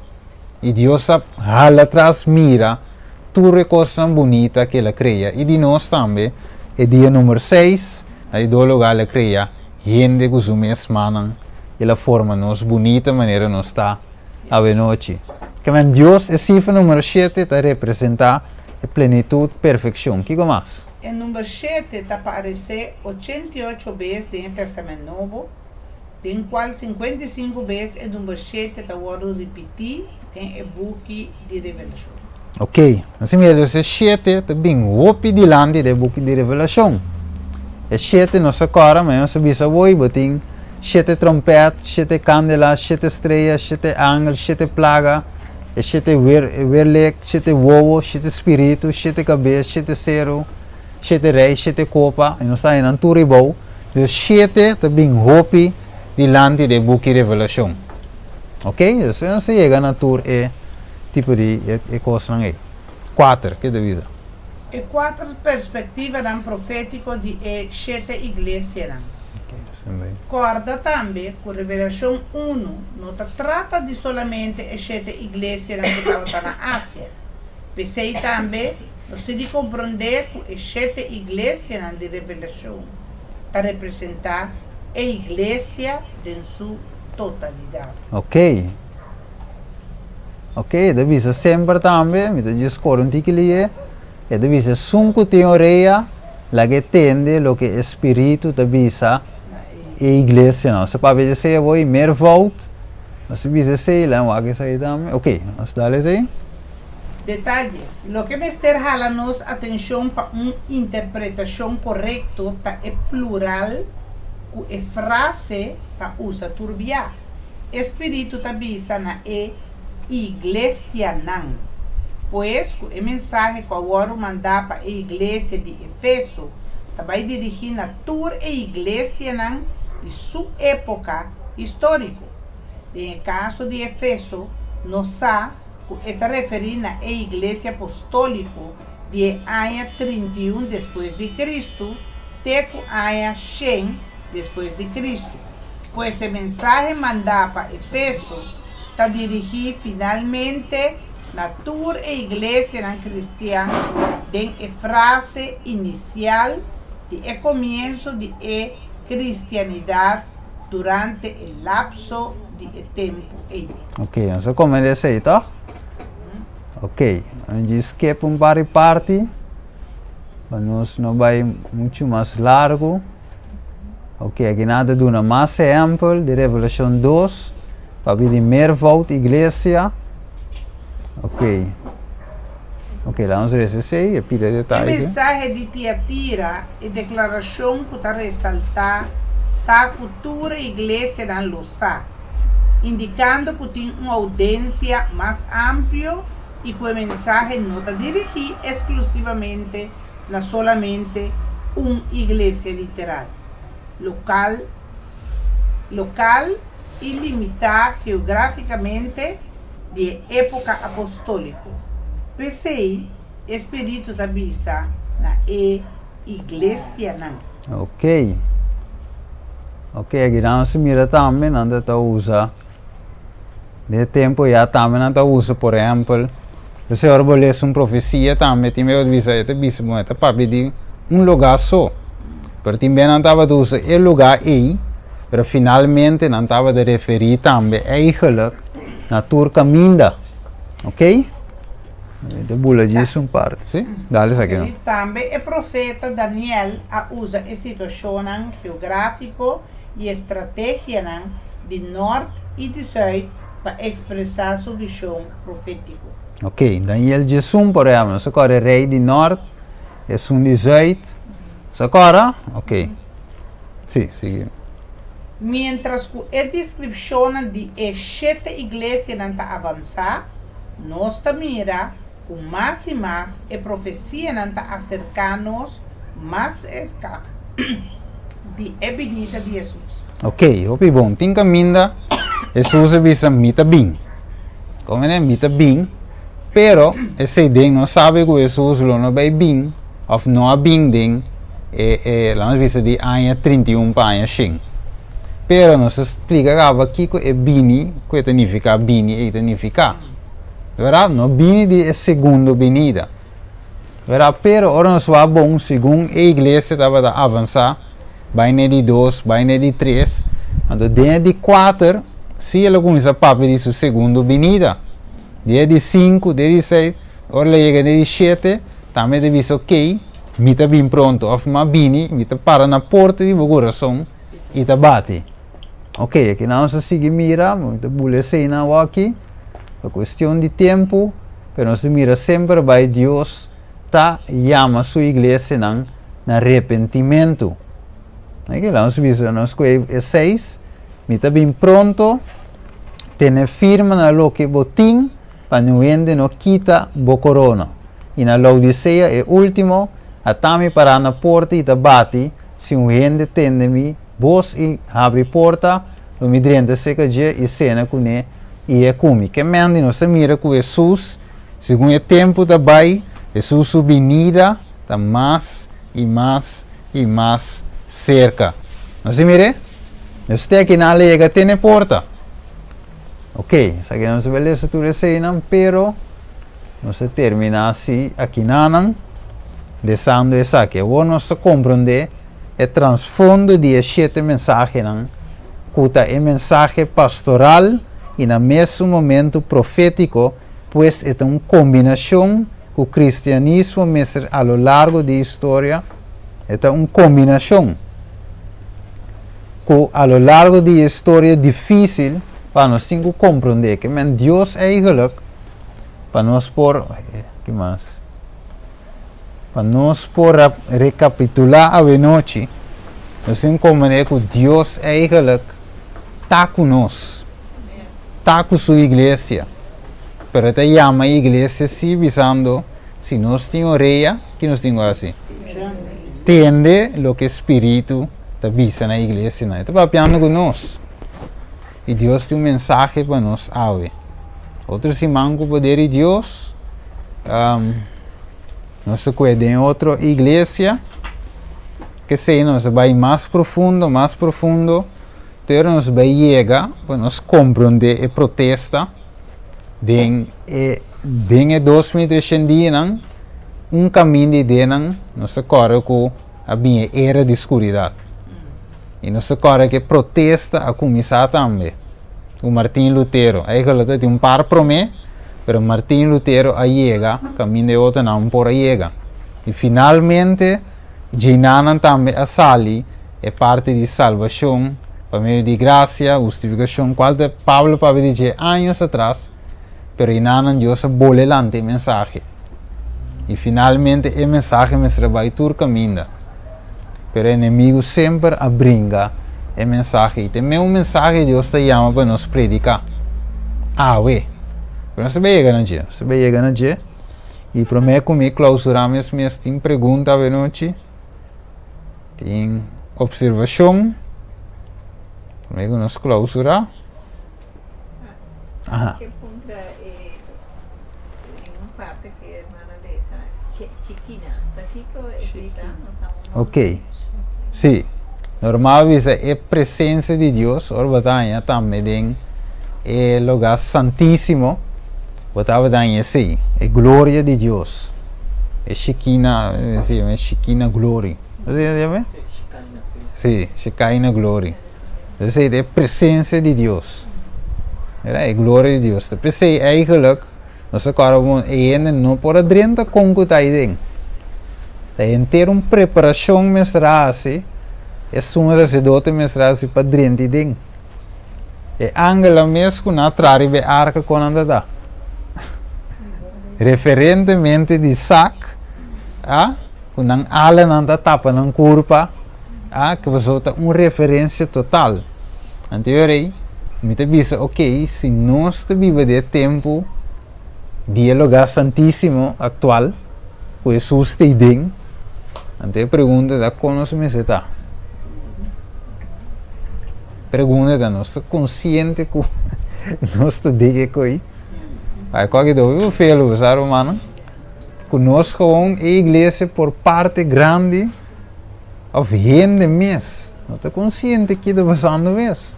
Speaker 1: E Deus a hala atrás mira tudo a coisa bonita que ele cria. E de nós também, é dia número 6, aí do lugar ele cria gente que sua mesma e a forma nos bonita maneira nos está a noite. Que Deus é cifra número 7 está representar a plenitude, perfeição. O que mais?
Speaker 2: O número 7 está aparecer 88 vezes no Testamento Novo, em qual 55 vezes o número 7 está repetir em o book de Revelação.
Speaker 1: Ok, assim mesmo, esse 7 também o dilante do book de Revelação. E 7 não se acorda, mas não se bisa oi, tem 7 trompetas, 7 candelas, 7 estrelas, 7 ángeles, 7 plagas, 7 verlek, 7 ovos, 7 espíritos, 7 cabeças, 7 cero, 7 reis, 7 copas, e não está em turibou. Então 7 também hopi dilante do book de Revelação. Ok? Isso não se chega na tour e tipo de coisa não é. 4, que devisa?
Speaker 2: E 4 perspectivas proféticas de 7 igrejas. Corda também que Revelação 1 não trata de solamente as 7 igrejas que estavam na Ásia. Pensei também, nós temos que compreender que as 7 igrejas de Revelação está representar a igreja em sua totalidade.
Speaker 1: Ok. Ok, devisa sempre também, me diz corunti que lhe é, e devisa sunco teoria, la que tende lo que espírito devisa a igreja não. Se para ver se eu mer volta, mas se bisa se lá o que sai também. Ok, nós dá-lhes aí.
Speaker 2: Detalhes. Lo que me está jalando atenção para uma interpretação correta é plural, que a frase tá usa turbiar. Espírito tá bisa na igreja não. Pois o mensagem que agora mandar para a igreja de Efeso vai dirigir na tour e igreja de sua época histórica. No caso de Efeso, nós está referindo à igreja apostólica de ano 31 depois de Cristo, até ano 100 depois de Cristo. Pois a mensagem mandada para Efeso está dirigida finalmente na tour e igreja cristiana de frase inicial de começo de cristianidade durante o lapso de tempo.
Speaker 1: Ok, então como é isso aí, tá? Ok, a gente escapa par de parte, para nós não vai muito mais largo. Ok, aqui nada dá mais exemplo de Revelação 2, para pedir meervoud igreja. Ok. Ok, vamos ver se aí, pide
Speaker 2: A
Speaker 1: detalhes.
Speaker 2: mensagem de Tiatira e declaração que está ressaltar a cultura e igreja na Losa, indicando que tem uma audiência mais ampla e que a mensagem não está dirigida exclusivamente na solamente uma igreja literal, local e limitada geograficamente de época apostólica. Pensei, espírito da bisa na igreja não.
Speaker 1: Ok. Ok, aqui nós mira também, não está usa. De tempo já também não está usa, por exemplo. Se eu vou ler uma profecia também, tem meu bisa, para pedir lugar só. Mas também não estava usa o lugar aí, mas finalmente não estava de referir também eigenlijk na tua caminda. Ok? De bula disso parte, sim? Dá-lhe isso aqui, não?
Speaker 2: Também o profeta Daniel usa a situação geográfica e estratégia de norte e de sul para expressar sua visão profética.
Speaker 1: Ok, Daniel diz por exemplo, se agora é rei de norte, é de sul, se agora, ok. Sim, seguimos.
Speaker 2: Mientras que a descrição de 7 igrejas está avançar, nós mira com mais e mais a profecia está acercar-nos mais cerca de a venida de Jesus.
Speaker 1: Ok, hopi bom, tem caminho, Jesus avisa mita bem. Como é mita bem, pero esse ideia não sabe que Jesus não vai bem, ou não é bem, lá nós visa de ano 31 para ano 100. Pero nos explica aqui que é bini, que significa bini e significa. Verdade? No bini de segunda venida. Verdade? Pero ora nos va bom, segundo a igreja estava a avançar, vai de 2, vai de 3, então dentro de 4, se ela começa a papel de sua segunda venida. Dentro de 5, dentro de 6, ora ela chega de 7, também deve ser ok, me está bem pronto, ou uma bini, me está para na porta de meu coração e está bate. Ok, aqui nós seguimos mira, muita bulha cena aqui, a questão de tempo, mas nós mira sempre vai Deus tá chama sua igreja na arrependimento. Aqui nós vimos nós é 6, me está bem pronto, tem firme na lo que botim, para não ende no quita bo corona. E na Laodiceia é último, a tami para na porta e tá bate, se um ende tende-me vos e abre porta, o midrente seca dia e cena com ele e é come. Que mende não se mira com Jesus, segundo o tempo da bai, Jesus subvenida, está mais e mais e mais cerca. Não se mire? Você aqui na lega tem porta. Ok, isso aqui não se vê se tudo isso não, pero não se termina assim aqui não, deixando isso aqui. Eu não se compreende o transfundo de 7 mensagens não, que é mensagem pastoral e no mesmo momento profético, pois é uma combinação que o cristianismo mestre a lo largo da história é uma combinação que a lo largo da história é difícil para nós temos que compreender que Deus eigenlijk para nós por que mais para nós por recapitular a noite nós temos que compreender que Deus eigenlijk está conosco, está com sua igreja, pero te chama a igreja se visando se nós temos oreia que nós temos assim. entende lo que Espírito está visa na igreja. Então, papiando conosco. E Deus tem mensaje para nós hoje. Outro simão com o poder de Deus. Nós cuidamos em outra igreja. Que sei, nós vai mais profundo. Então, nós vai chegar para nós compreender e protesta. Den 2013 dias, caminho de dentro, nós corre com a minha era de escuridão. E nós corre que protesta a começar também. O Martin Lutero, aí que tem par promessa, mas Martin Lutero chega, caminho de outro não por chega. E finalmente, Jainanan também a sali é parte de salvação, para meio de graça, justificação, qual de Pablo para dizer anos atrás, pero Jainanan Deus bolelante mensagem. E finalmente o mensagem me trabalha todo caminho. Pero o inimigo sempre abringa o mensagem. E também o mensagem Deus te chama para nós predicar. Ué. Pero você vai chegar na dia. E para mim, comigo, clausuramos mesmo, tem pergunta à noite. Tem observação. Para mim, nós clausurar. Ajá. Ok, sim. Normalmente é a presença de Deus, ou batalha também é lugar santíssimo, batalha assim, é glória de Deus, é Shekinah, é Shekinah glória, sim, Shekinah glória, é a presença de Deus, é a glória de Deus. Depois é eigenlijk, nós agora não pode dentro com o que está aí dentro. Ter uma preparação mestrase, é suma sacerdote mestrase para dentro dentro. É angela mesmo na trari be arca com andada. Referentemente de sac, com ang ala nanda tapa ng curva, que você uma referência total. Anteriormente, me te disse, ok, se nós te vive de tempo, diálogo santíssimo atual, com Jesus te dentro. Então, pergunta da conhecimento está. Pergunta da nós consciente que nós te diga que aí. Aí qualquer dúvida eu falo usar o mano. Conosco a igreja por parte grande of gente mesmo. Não está consciente que está passando mesmo.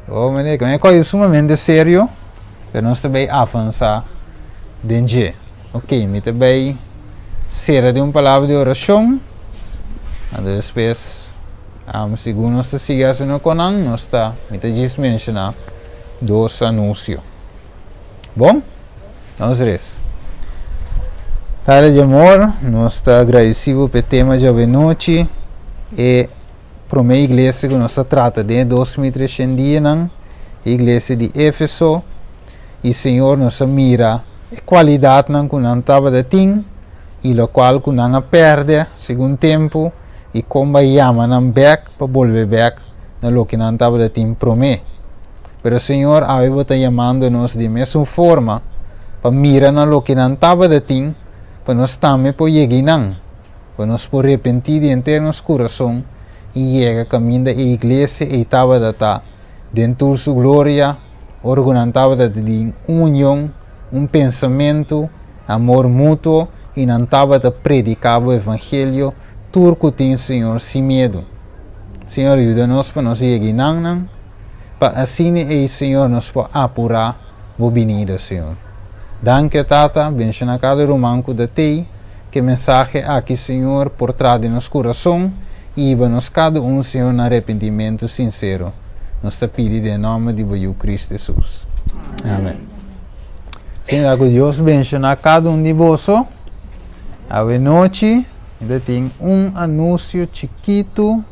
Speaker 1: Oh, mas é coisa sumamente sério. Que nós também avançar dentro. Ok, me também será de uma palavra de oração. Depois, segundo nós sigamos no canal, nós está, me diz mencionar dois anúncios. Bom, vamos ver. Tarde de amor, nós está agradecido pelo tema de noite e para a igreja que nós trata de 2300 dias, a igreja de Éfeso, e Senhor nos mira a qualidade que nós estava de ter. E lo qual que não perde segundo tempo e como chama não back para volver back na lo que não estava de tempo promê. Pero Senhor, a está chamando nos de mesma forma para mirar na lo que não estava de tempo para nós também por chegar para nós por arrepentir de inteiro nosso coração e chegar caminho da igreja e estava de estar dentro de sua glória, orgulho estava de ter união, pensamento, amor mútuo. E não estava a predicar o Evangelho, tudo que tem, Senhor, sem medo. Senhor, ajuda-nos para nós ir não, para assim, Senhor, nos pode apurar o venida, Senhor. Danke, Tata, benção a cada romanco de ti, que mensagem aqui, Senhor, por trás de nosso coração, e nos cada Senhor, no arrependimento sincero. Nós te pedimos em nome de Cristo Jesus. Amém. Senhor, que Deus benção a cada de vós. A noite, ainda tem anúncio chiquito.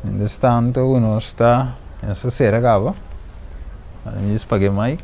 Speaker 1: Entretanto, nós está. Essa será acaba. Para mim, paguei Mike.